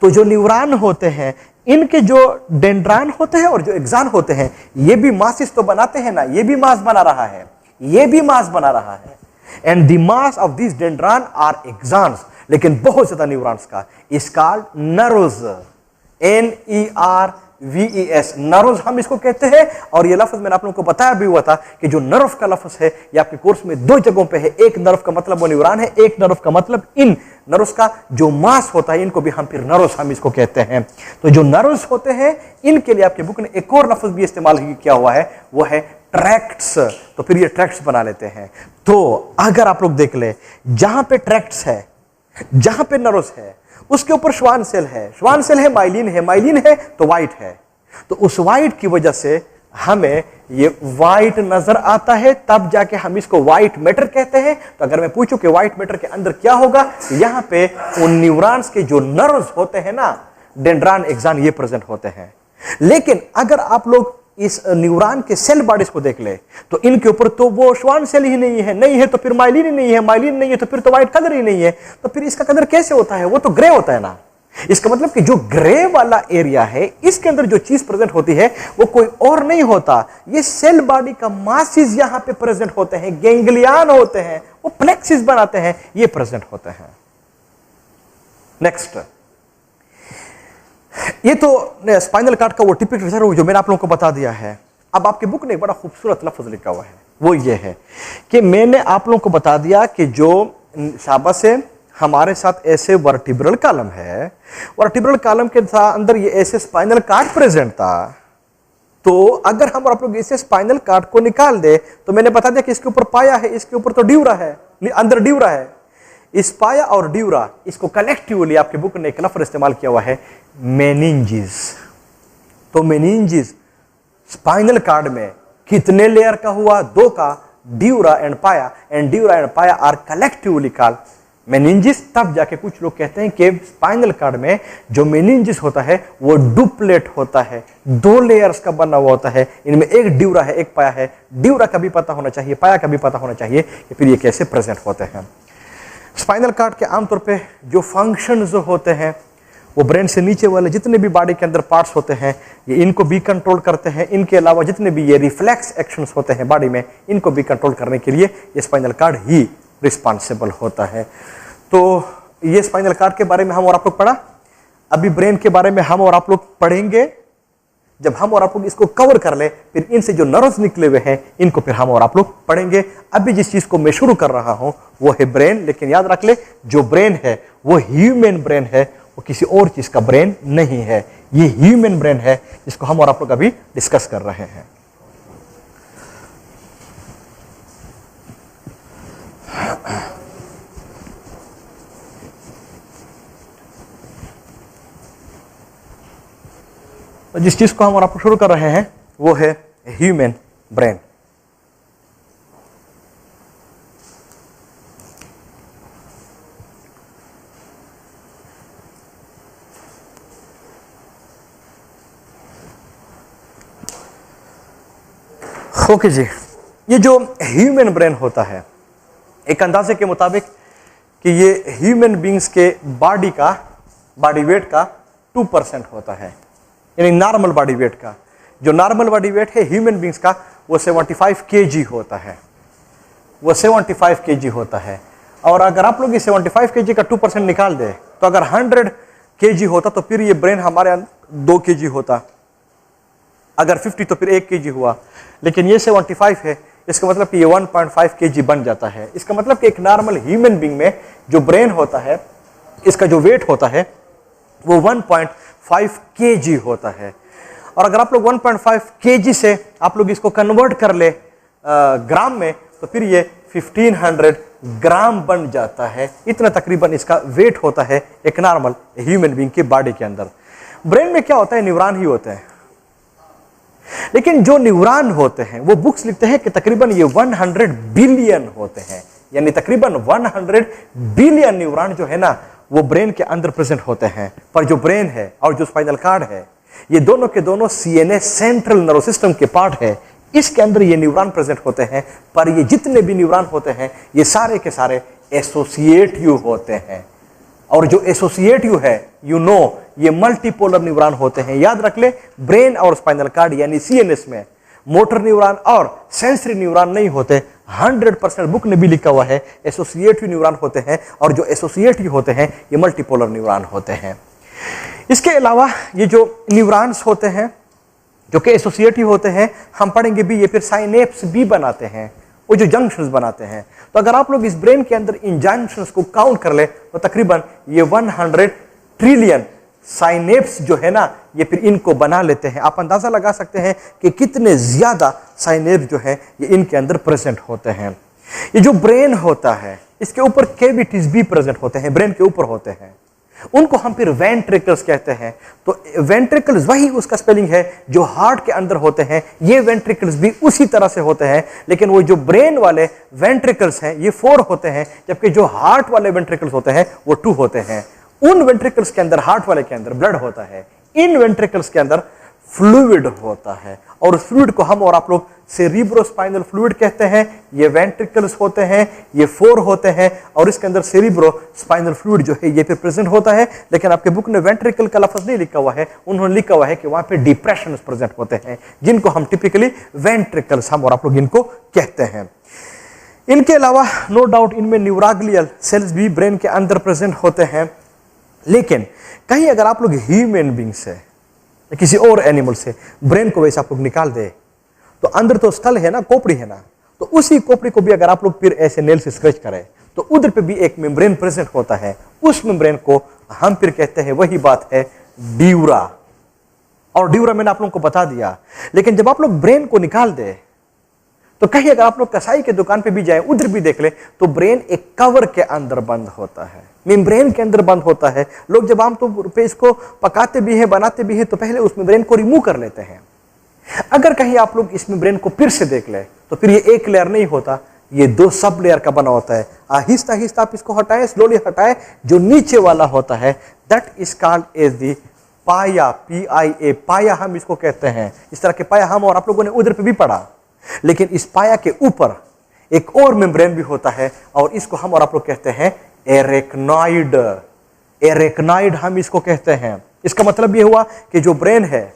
तो जो न्यूरॉन होते हैं, इनके जो डेंड्रॉन होते हैं और जो एक्सॉन होते हैं, ये भी मासिस तो बनाते हैं ना, ये भी मास बना रहा है, ये भी मास बना रहा है। And the mass of this dendron or axons, लेकिन बहुत ज्यादा न्यूरॉन्स का is called nerves, NERVES, nerves हम इसको कहते हैं। और ये लफ्ज मैंने आप लोगों को बताया भी हुआ था कि जो नर्व का लफ्ज है, ये आपके कोर्स में दो जगहों पे है। एक नर्व का मतलब वो न्यूरॉन है, एक नर्व का मतलब इन नर्व्स का जो मास होता है, इनको भी हम फिर नर्व्स हम इसको कहते हैं। तो जो नर्व्स होते हैं, इनके लिए आपके बुक ने एक और लफ्ज भी इस्तेमाल किया हुआ है, वो है ट्रैक्ट्स। तो फिर ये ट्रैक्ट्स बना लेते हैं। तो अगर आप लोग देख ले, जहां पे ट्रैक्ट्स है, जहां पे नर्व्स है, उसके ऊपर श्वान सेल है, श्वान सेल है, माइलिन है, माइलिन है तो व्हाइट है। तो उस व्हाइट की वजह से हमें ये व्हाइट नजर आता है, तब जाके हम इसको व्हाइट मैटर कहते हैं। तो अगर मैं पूछूं कि व्हाइट मैटर के अंदर क्या होगा, तो यहां पे उन न्यूरॉन्स के जो नर्व्स होते हैं ना, डेंड्रॉन, एक्सॉन, ये प्रेजेंट होते हैं। लेकिन अगर आप लोग इस न्यूरॉन के सेल बॉडीज को देख ले, तो इनके ऊपर तो वो श्वान सेल ही नहीं है, नहीं है तो फिर माइलिन ही नहीं है, माइलिन नहीं है तो फिर तो व्हाइट कलर ही नहीं है। तो फिर इसका कलर कैसे होता है? वो तो ग्रे होता है ना। इसका मतलब कि जो ग्रे वाला एरिया है, इसके अंदर जो चीज प्रेजेंट होती है, वो कोई और नहीं होता, ये सेल बॉडी का मासिस यहां पे प्रेजेंट होते हैं, गैंग्लियन होते हैं, वो प्लेक्सिस बनाते हैं, ये प्रेजेंट होते हैं। नेक्स्ट, ये तो स्पाइनल कॉर्ड का वो टिपिकल फिगर जो मैंने आप लोगों को बता दिया है। अब आपके बुक ने एक बड़ा खूबसूरत लफ्ज लिखा हुआ है, वो ये है कि मैंने आप लोगों को बता दिया कि जो शाबाश से हमारे साथ ऐसे वर्टिब्रल कॉलम है, वर्टिब्रल कॉलम के अंदर ये ऐसे स्पाइनल कॉर्ड प्रेजेंट था। तो अगर हम आप लोग इसे स्पाइनल कॉर्ड को निकाल दे, तो मैंने बता दिया कि इसके ऊपर पाया है, इसके ऊपर तो ड्यूरा है, अंदर ड्यूरा है। इस पाया और ड्यूरा, इसको कलेक्टिवली आपके बुक ने एक लफ्ज इस्तेमाल किया हुआ है, मेनिंजिस। तो मेनिंजिस स्पाइनल कॉर्ड में कितने लेयर का हुआ? 2 का, ड्यूरा एंड पाया, एंड ड्यूरा एंड पाया आर कलेक्टिवली कॉल्ड मेनिंजिस। तब जाके कुछ लोग कहते हैं कि स्पाइनल कॉर्ड में जो मेनिंजिस होता है वो डुप्लेट होता है, 2 लेयर्स का बना हुआ होता है, इनमें एक ड्यूरा है, एक पाया है। ड्यूरा का भी पता होना चाहिए, पाया का भी पता होना चाहिए कि फिर ये कैसे प्रेजेंट होते हैं। स्पाइनल कॉर्ड के आमतौर पे जो फंक्शन जो होते हैं, वो ब्रेन से नीचे वाले जितने भी बॉडी के अंदर पार्ट्स होते हैं, ये इनको भी कंट्रोल करते हैं। इनके अलावा जितने भी ये रिफ्लेक्स एक्शंस होते हैं बॉडी में, इनको भी कंट्रोल करने के लिए ये स्पाइनल कॉर्ड ही रिस्पॉन्सिबल होता है। तो ये स्पाइनल कॉर्ड के बारे में हम और आप लोग पढ़ा। अभी ब्रेन के बारे में हम और आप लोग पढ़ेंगे। जब हम और आप लोग इसको कवर कर ले, फिर इनसे जो नर्व्स निकले हुए हैं, इनको फिर हम और आप लोग पढ़ेंगे। अभी जिस चीज को मैं शुरू कर रहा हूं वो है ब्रेन। लेकिन याद रख ले, जो ब्रेन है वो ह्यूमन ब्रेन है, वो किसी और चीज का ब्रेन नहीं है। ये ह्यूमन ब्रेन है जिसको हम और आप लोग अभी डिस्कस कर रहे हैं। तो जिस चीज को हम और आप शुरू कर रहे हैं वो है ह्यूमन ब्रेन। ओके जी, ये जो ह्यूमन ब्रेन होता है, एक अंदाजे के मुताबिक कि ये ह्यूमन बींग्स के बॉडी वेट का 2% होता है, यानी नॉर्मल बॉडी वेट का। जो नॉर्मल बॉडी वेट है ह्यूमन बींग्स का वो 75 kg होता है, वो 75 kg होता है। और अगर आप लोग ये 75 kg का 2% निकाल दे, तो अगर 100 kg होता तो फिर ये ब्रेन हमारे 2 kg होता, अगर 50 तो फिर 1 kg हुआ। लेकिन ये 75 है, इसका मतलब कि ये 1.5 kg बन जाता है। इसका मतलब कि एक नॉर्मल ह्यूमन बीइंग में जो ब्रेन होता है, इसका जो वेट होता है वो 1.5 kg होता है। और अगर आप लोग 1.5 kg से आप लोग इसको कन्वर्ट कर ले ग्राम में, तो फिर ये 1500 ग्राम बन जाता है। इतना तकरीबन इसका वेट होता है एक नॉर्मल ह्यूमन बीइंग के बॉडी के अंदर। ब्रेन में क्या होता है, न्यूरॉन ही होते हैं, लेकिन जो न्यूरॉन होते हैं वो बुक्स लिखते हैं कि तकरीबन ये 100 बिलियन होते हैं, यानी तकरीबन 100 बिलियन न्यूरॉन जो है ना वो ब्रेन के अंदर प्रेजेंट होते हैं। पर जो ब्रेन है और जो स्पाइनल कार्ड है, ये दोनों के दोनों सीएनए सेंट्रल नर्वस सिस्टम के पार्ट है। इसके अंदर ये न्यूरॉन प्रेजेंट होते हैं, पर ये जितने भी न्यूरॉन होते हैं ये सारे के सारे एसोसिएटिव होते हैं। और जो एसोसिएटिव है, ये मल्टीपोलर न्यूरॉन होते हैं। याद रख ले, ब्रेन और स्पाइनल कार्ड यानी सीएनएस में मोटर न्यूरॉन और सेंसरी न्यूरॉन नहीं होते। 100% बुक ने भी लिखा हुआ है एसोसिएटिव न्यूरॉन होते हैं, और जो एसोसिएटिव होते हैं ये मल्टीपोलर न्यूरॉन होते हैं। इसके अलावा ये जो न्यूरॉन्स होते हैं जो कि एसोसिएटिव होते हैं, हम पढ़ेंगे भी, ये फिर साइनेप्स भी बनाते हैं, वो जो जंक्शंस बनाते हैं। तो अगर आप लोग इस ब्रेन के अंदर इन जंक्शंस को काउंट कर ले तो तकरीबन ये 100 ट्रिलियन साइनेप्स जो है ना, ये फिर इनको बना लेते हैं। आप अंदाजा लगा सकते हैं कि कितने ज्यादा साइनेप्स जो है ये इनके अंदर प्रेजेंट होते हैं। ये जो ब्रेन होता है इसके ऊपर कैविटीज भी प्रेजेंट होते हैं, ब्रेन के ऊपर होते हैं, उनको हम फिर वेंट्रिकल्स कहते हैं। तो वेंट्रिकल्स वही उसका स्पेलिंग है जो हार्ट के अंदर होते हैं, ये वेंट्रिकल्स भी उसी तरह से होते हैं, लेकिन वो जो ब्रेन वाले वेंट्रिकल्स हैं ये 4 होते हैं, जबकि जो हार्ट वाले वेंट्रिकल्स होते हैं वो 2 होते हैं। उन वेंट्रिकल्स के अंदर, हार्ट वाले के अंदर ब्लड होता है, इन वेंट्रिकल्स के अंदर फ्लूइड होता है, और उस फ्लूइड को हम और आप लोग सेरिब्रोस्पाइनल फ्लूइड कहते हैं। ये वेंट्रिकल्स होते हैं, ये 4 होते हैं, और इसके अंदर सेरिब्रोस्पाइनल फ्लूइड जो है ये फिर प्रेजेंट होता है। लेकिन आपके बुक ने वेंट्रिकल का लफ्ज नहीं लिखा हुआ है, उन्होंने लिखा हुआ है कि वहां पे डिप्रेशन प्रेजेंट होते हैं, जिनको हम टिपिकली वेंट्रिकल्स हम और आप लोग इनको कहते हैं। इनके अलावा नो डाउट इनमें न्यूराग्लियल सेल्स भी ब्रेन के अंदर प्रेजेंट होते हैं। लेकिन कहीं अगर आप लोग ह्यूमन बीइंग से या किसी और एनिमल से ब्रेन को वैसे आप लोग निकाल दे, तो अंदर तो स्कल है ना, खोपड़ी है ना, तो उसी खोपड़ी को भी अगर आप लोग फिर ऐसे नेल से स्क्रैच करें तो उधर पे भी एक मेम्ब्रेन प्रेजेंट होता है। उस मेम्ब्रेन को हम फिर कहते हैं, वही बात है, ड्यूरा। और ड्यूरा मैंने आप लोगों को बता दिया। लेकिन जब आप लोग ब्रेन को निकाल दे तो कहीं अगर आप लोग कसाई के दुकान पे भी जाए, उधर भी देख ले, तो ब्रेन एक कवर के अंदर बंद होता है, मेम्ब्रेन के अंदर बंद होता है। लोग जब आमतौर पे इसको पकाते भी हैं, बनाते भी हैं, तो पहले उस मेम्ब्रेन को रिमूव कर लेते हैं। अगर कहीं आप लोग इस मेम्ब्रेन को फिर से देख ले तो फिर ये एक लेयर नहीं होता, ये 2 सब लेयर का बना होता है। आहिस्ता आहिस्ता आप इसको हटाएं, स्लोली हटाएं, जो नीचे वाला होता है that is called as the pia, PIA, पाया हम इसको कहते हैं। इस तरह के पाया हम और आप लोगों ने उधर पे भी पढ़ा। लेकिन इस पाया के ऊपर एक और मेम्ब्रेन भी होता है, और इसको हम और आप लोग कहते हैं एरेक्नॉइड। एरेक्नॉइड हम इसको कहते हैं। इसका मतलब ये हुआ कि जो ब्रेन है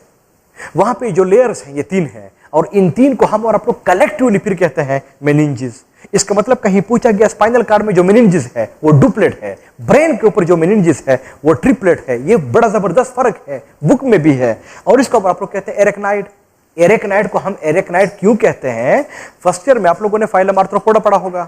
वहां पे जो लेयर्स हैं ये 3 हैं, और इन 3 को हम और आप लोग कलेक्टिवली फिर कहते हैं मेनिंजेस। इसका मतलब कहीं पूछा गया स्पाइनल कार्ड में जो मेनिंजेस है वो डुप्लेट है, ब्रेन के ऊपर जो मेनिंजेस है वो ट्रिपलेट है। ये बड़ा जबरदस्त फर्क है, बुक में भी है। और इसको आप लोग कहते हैं एरेक्नॉइड। एरेक्नॉइड को हम एरेक्नॉइड क्यों कहते हैं? फर्स्ट ईयर में आप लोगों ने फाइलम आर्थ्रोपोडा पढ़ा होगा।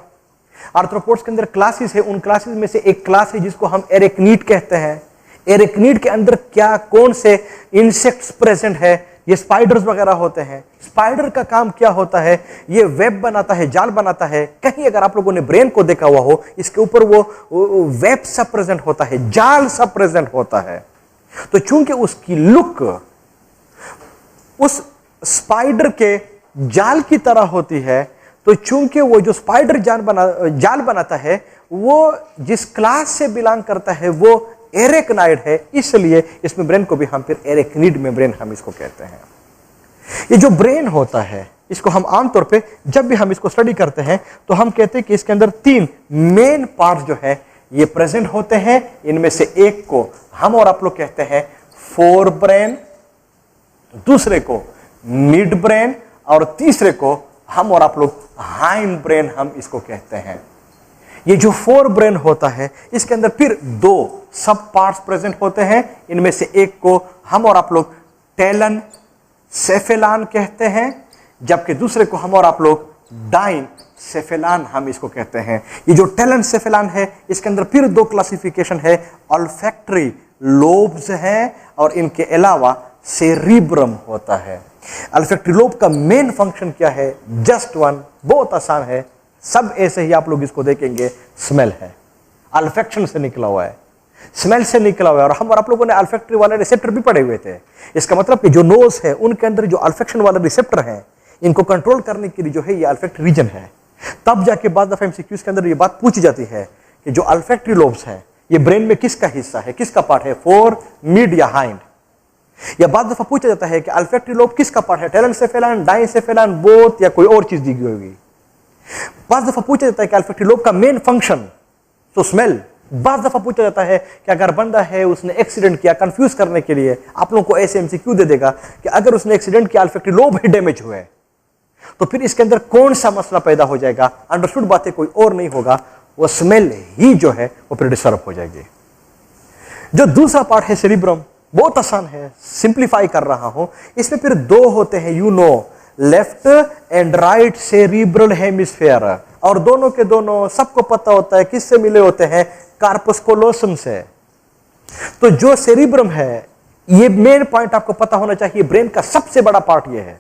आर्थ्रोपोड्स के अंदर क्लासेस है, उन क्लासेस में से एक क्लास है जिसको हम एरेक्नीड कहते हैं। एरेक्नीड के अंदर क्या कौन से इंसेक्ट्स प्रेजेंट है? ये स्पाइडर्स वगैरह होते हैं। स्पाइडर का काम क्या होता है? ये वेब बनाता है, जाल बनाता है। कहीं अगर आप लोगों ने ब्रेन को देखा हुआ हो, इसके ऊपर वो वेब सब प्रेजेंट होता है, जाल सब प्रेजेंट होता है। तो चूंकि उसकी लुक उस स्पाइडर के जाल की तरह होती है, तो चूंकि वो जो स्पाइडर जाल बनाता है वो जिस क्लास से बिलोंग करता है वो एरेक्नॉइड है, इसलिए इसमें ब्रेन को भी हम फिर एरेक्निड मेम्ब्रेन हम इसको कहते हैं। ये जो ब्रेन होता है इसको हम आमतौर पे जब भी हम इसको स्टडी करते हैं तो हम कहते हैं कि इसके अंदर 3 मेन पार्ट जो है ये प्रेजेंट होते हैं। इनमें से एक को हम और आप लोग कहते हैं फोर ब्रेन, दूसरे को मिड ब्रेन, और तीसरे को हम और आप लोग हाइंड ब्रेन हम इसको कहते हैं। ये जो फोर ब्रेन होता है इसके अंदर फिर 2 सब पार्ट्स प्रेजेंट होते हैं। इनमें से एक को हम और आप लोग टेलन सेफेलान कहते हैं, जबकि दूसरे को हम और आप लोग डाइनसेफेलान हम इसको कहते हैं। ये जो टेलेनसेफेलान है इसके अंदर फिर दो क्लासिफिकेशन है, ऑल्फैक्टरी लोब्स हैं और इनके अलावा सेरिब्रम होता है। ऑल्फैक्टरी लोब का मेन फंक्शन क्या है? जस्ट वन, बहुत आसान है, सब ऐसे ही आप लोग इसको देखेंगे, स्मेल है, अल्फैक्शन से निकला हुआ है, स्मेल से निकला हुआ है। और हम और आप लोगों ने अल्फैक्टरी वाले रिसेप्टर भी पढ़े हुए थे। इसका मतलब कि जो नोज है उनके अंदर जो अल्फैक्शन वाले रिसेप्टर हैं, इनको कंट्रोल करने के लिए जो है ये अल्फैक्टरी रीजन है। तब जाके बाद दफा एमसीक्यूज के अंदर ये बात पूछी जाती है कि जो अल्फैक्टरी लोब्स हैं ये ब्रेन में किसका हिस्सा है, किसका पार्ट है, फोर, मिड या हाइंड। या बाद दफा पूछा जाता है कि अल्फैक्टरी लोब किसका पार्ट है, टेलेनसेफेलान, डाइनसेफेलान, बोथ, या कोई और चीज दी गई होगी। बाद दफा पूछा जाता है कि अल्फैक्टरी लोब का मेन फंक्शन तो स्मेल। बाद दफा पूछा जाता है कि अगर बंदा है उसने एक्सीडेंट किया, कंफ्यूज करने के लिए आप लोगों को ऐसे एमसीक्यू दे देगा कि अगर उसने एक्सीडेंट किया, अल्फैक्टरी लोब ही डैमेज हुए तो फिर इसके अंदर कौन सा मसला पैदा हो जाएगा? अंडरस्टूड बातें कोई और नहीं होगा, वो स्मेल ही जो है वो फिर डिस्टर्ब हो जाएगी। जो दूसरा पार्ट है सेरिब्रम, बहुत आसान है, सिंप्लीफाई कर रहा हूं। इसमें फिर दो होते हैं, you know, left and right cerebral hemisphere, और दोनों के दोनों सबको पता होता है किससे मिले होते हैं, कार्पस कोलोसम से। तो जो सेरिब्रम है, ये मेन पॉइंट आपको पता होना चाहिए, ब्रेन का सबसे बड़ा पार्ट ये है।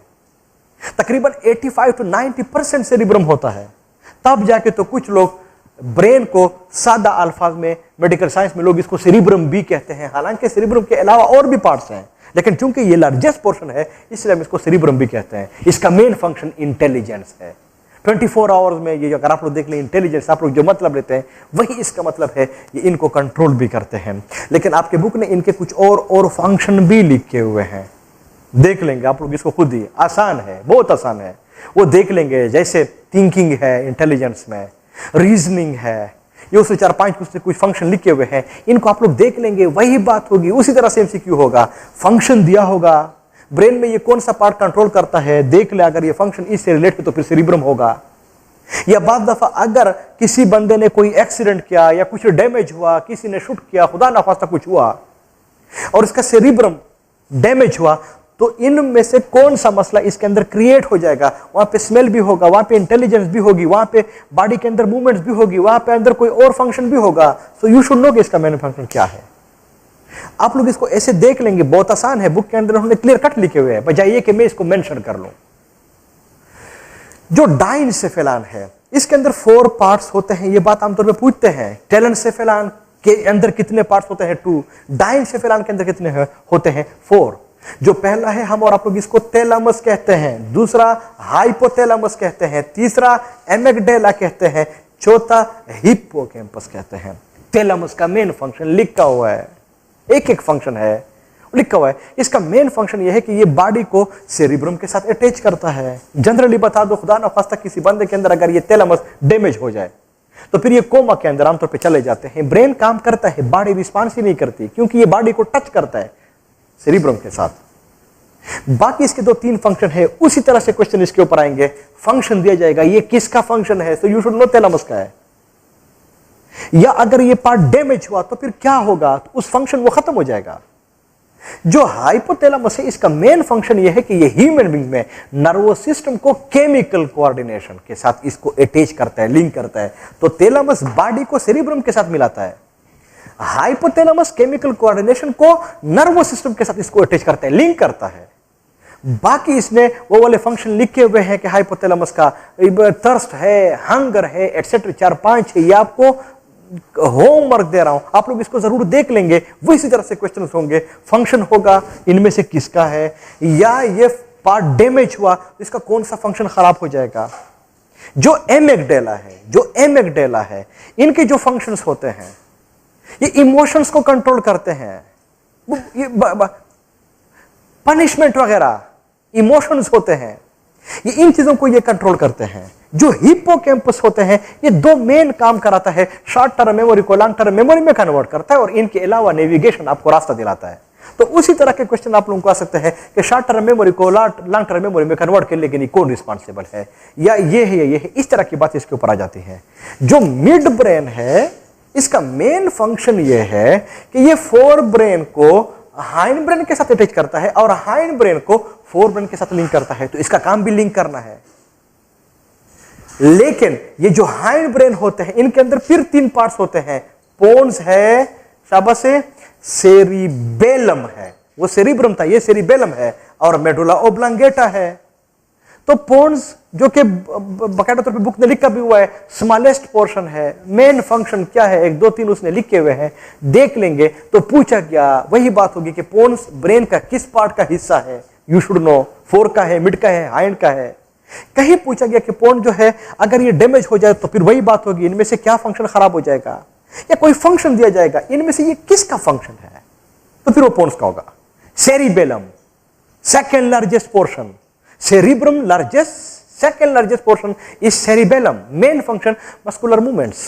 तकरीबन 85 to 90% सेरिब्रम होता है। तब जाके तो कुछ लोग ब्रेन को सादा अल्फाज में, मेडिकल साइंस में लोग इसको सेरिब्रम भी कहते हैं। हालांकि सेरिब्रम के अलावा और भी पार्ट्स हैं, लेकिन चूंकि ये लार्जेस्ट पोर्शन है इसलिए हम इसको सेरिब्रम भी कहते हैं। इसका मेन फंक्शन इंटेलिजेंस है। 24 आवर्स में ये अगर आप लोग देख लें, इंटेलिजेंस आप लोग जो मतलब लेते हैं वही इसका मतलब है, ये इनको कंट्रोल भी करते हैं। लेकिन आपके बुक ने इनके कुछ और फंक्शन भी लिखे हुए हैं, देख लेंगे आप लोग इसको खुद ही, आसान है, बहुत आसान है, वो देख लेंगे। जैसे थिंकिंग है इंटेलिजेंस में, रीजनिंग है, ये उसमें 4-5 कुछ फंक्शन लिखे हुए हैं, इनको आप लोग देख लेंगे, वही बात होगी, उसी तरह से एमसीक्यू होगा। फंक्शन दिया होगा, ब्रेन में ये कौन सा पार्ट कंट्रोल करता है, देख ले, अगर ये फंक्शन इससे रिलेटेड तो फिर सेरिब्रम होगा। या बाद दफा अगर किसी बंदे ने कोई एक्सीडेंट किया या कुछ डैमेज हुआ, किसी ने शूट किया, खुदा ना खास्ता कुछ हुआ और इसका सेरिब्रम डैमेज हुआ, तो इनमें से कौन सा मसला इसके अंदर क्रिएट हो जाएगा? वहां पे स्मेल भी होगा, वहां पे इंटेलिजेंस भी होगी, वहां पे बॉडी के अंदर मूवमेंट्स भी होगी, वहां पे अंदर कोई और फंक्शन भी होगा। सो यू शुड नो कि इसका मेन फंक्शन क्या है। आप लोग इसको ऐसे देख लेंगे, बहुत आसान है, बुक के अंदर उन्होंने क्लियर कट लिखे हुए हैं, बजाय ये कि मैं इसको मेंशन कर लूं। जो डाइनसेफेलान है इसके अंदर 4 पार्ट्स होते हैं, ये बात आमतौर पे पूछते हैं। टेलेनसेफेलान के अंदर कितने पार्ट्स होते हैं? 2। डाइनसेफेलान के अंदर कितने होते हैं? 4। जो पहला है हम और आप लोग इसको थैलेमस कहते हैं, दूसरा हाइपोथैलेमस कहते हैं, तीसरा एमिगडाला कहते हैं, चौथा हिप्पोकैम्पस कहते हैं। थैलेमस का मेन फंक्शन लिखा हुआ है, एक फंक्शन है लिखा हुआ है। इसका मेन फंक्शन यह है कि ये बॉडी को सेरिब्रम के साथ अटैच करता है। जनरली बता दो, खुदा ना खास्ता किसी बंदे के अंदर अगर ये थैलेमस डैमेज हो जाए तो फिर ये कोमा के अंदर आमतौर पे चले जाते हैं। ब्रेन काम करता है, बॉडी रिस्पॉन्स ही नहीं करती, क्योंकि ये बॉडी को टच करता है सेरिब्रम के साथ। बाकी इसके 2-3 फंक्शन है, उसी तरह से क्वेश्चन इसके ऊपर आएंगे, फंक्शन दिया जाएगा, ये किसका फंक्शन है, तो यू शुड नो थैलेमस का है। या अगर ये पार्ट डैमेज हुआ तो फिर क्या होगा, तो उस फंक्शन वो खत्म हो जाएगा। जो हाइपोथैलेमस है इसका मेन फंक्शन यह है कि ये ह्यूमन बीइंग में नर्वस सिस्टम को केमिकल कोऑर्डिनेशन के साथ इसको अटैच करता है, लिंक करता है। तो थैलेमस बॉडी को सेरिब्रम के साथ मिलाता है, हाइपोथैलेमस केमिकल कोऑर्डिनेशन को नर्वस सिस्टम के साथ इसको अटैच करता है, लिंक करता है। बाकी इसमें वो वाले फंक्शन लिखे हुए हैं कि हाइपोथैलेमस का थर्स्ट है, हंगर है, एटसेट्रा 4-5 है। ये आपको होमवर्क दे रहा हूं, आप लोग इसको जरूर देख लेंगे, वो इसी तरह से क्वेश्चन होंगे। फंक्शन होगा इनमें से किसका है, या ये पार्ट डैमेज हुआ तो इसका कौन सा फंक्शन खराब हो जाएगा। जो एमिगडाला है इनके जो फंक्शंस होते हैं ये इमोशंस को कंट्रोल करते हैं, ये पनिशमेंट वगैरह इमोशंस होते हैं, ये इन चीजों को ये कंट्रोल करते हैं। जो हिप्पोकैम्पस होते हैं ये 2 मेन काम कराता है, शॉर्ट टर्म मेमोरी को लॉन्ग टर्म मेमोरी में कन्वर्ट करता है और इनके अलावा नेविगेशन, आपको रास्ता दिलाता है। तो उसी तरह के क्वेश्चन आप लोगों को आ सकते हैं कि शॉर्ट टर्म मेमोरी को लॉन्ग टर्म मेमोरी में कन्वर्ट करने के लिए कौन रिस्पॉन्सिबल है, या ये है या ये है, इस तरह की बात इसके ऊपर आ जाती है। जो मिड ब्रेन है इसका मेन फंक्शन ये है कि ये फोर ब्रेन को हाइंड ब्रेन के साथ अटैच करता है और हाइंड ब्रेन को फोर ब्रेन के साथ लिंक करता है। तो इसका काम भी लिंक करना है। लेकिन ये जो हाइंड ब्रेन होते हैं इनके अंदर फिर 3 पार्ट्स होते हैं। पोन्स है, शाबाश से, सेरिबेलम है, वो सेरिब्रम था, ये सेरिबेलम है, और मेडुला ओब्लांगेटा है। तो पोन्स जो कि बकायदा तौर पे बुक ने लिखा भी हुआ है, स्मॉलेस्ट पोर्शन है, मेन फंक्शन क्या है, 1 2 3 उसने लिखे हुए हैं, देख लेंगे तो पूछा क्या, वही बात होगी कि पोन्स ब्रेन का किस पार्ट का हिस्सा है, यू शुड नो, फोर का है, मिड का है, हाइंड का है। कहीं पूछा गया कि पोन जो है अगर ये डैमेज हो जाए तो फिर वही बात होगी, इनमें से क्या फंक्शन खराब हो जाएगा, या कोई फंक्शन दिया जाएगा, इनमें से ये किसका फंक्शन है, तो फिर वो पोन्स का होगा। Cerebellum second largest portion, cerebrum largest, second largest portion is cerebellum, main function muscular movements.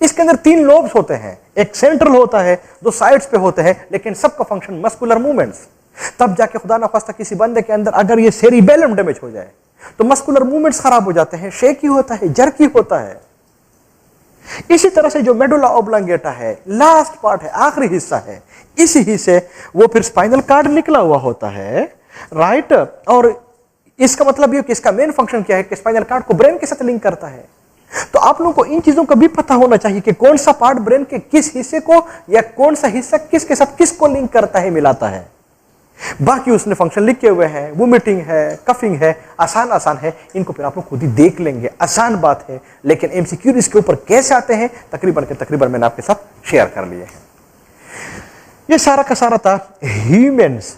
इसके अंदर 3 लोब्स होते हैं, एक सेंट्रल होता है, 2 साइड्स पे होते हैं, लेकिन सबका फंक्शन मस्कुलर मूवमेंट्स। तब जाके खुदा ना खास्ता किसी बंदे के अंदर अगर ये सेरिबेलम डैमेज हो जाए तो मस्कुलर मूवमेंट्स खराब हो जाते हैं, शेकी होता है, जर्की होता है। इसी तरह से जो मेडुला ओब्लांगेटा है, लास्ट पार्ट है, आखिरी हिस्सा है, इसी हिस्से वो फिर स्पाइनल कार्ड निकला हुआ होता है, राइट। और इसका मतलब ये कि इसका मेन फंक्शन क्या है कि स्पाइनल कार्ड को ब्रेन के साथ लिंक करता है। तो आप लोगों को इन चीजों का भी पता होना चाहिए कि कौन सा पार्ट ब्रेन के किस हिस्से को, या कौन सा हिस्सा किसके साथ किसको लिंक करता है, मिलाता है। बाकी उसने फंक्शन लिखे हुए हैं, वोमिटिंग है, कफिंग है, आसान है, इनको फिर आप लोग खुद ही देख लेंगे, आसान बात है। लेकिन एमसीक्यू इसके ऊपर कैसे आते हैं तकरीबन मैंने आपके साथ शेयर कर लिए हैं। ये सारा का सारा था ह्यूमन्स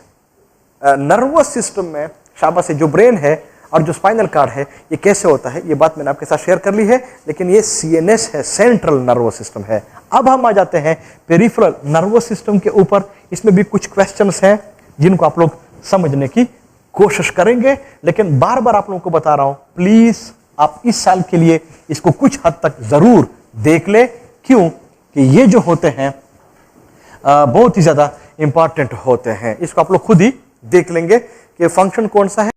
नर्वस सिस्टम में, शाबाश से, जो ब्रेन है और जो स्पाइनल कार्ड है ये कैसे होता है, ये बात मैंने आपके साथ शेयर कर ली है। लेकिन ये सीएनएस है, सेंट्रल नर्वस सिस्टम है। अब हम आ जाते हैं पेरिफेरल नर्वस सिस्टम के ऊपर। इसमें भी कुछ क्वेश्चंस हैं जिनको आप लोग समझने की कोशिश करेंगे, लेकिन बार बार आप लोगों को बता रहा हूं, प्लीज आप इस साल के लिए इसको कुछ हद तक जरूर देख ले। क्यों कि ये जो होते हैं बहुत ही ज्यादा इंपॉर्टेंट होते हैं। इसको आप लोग खुद ही देख लेंगे कि फंक्शन कौन सा है।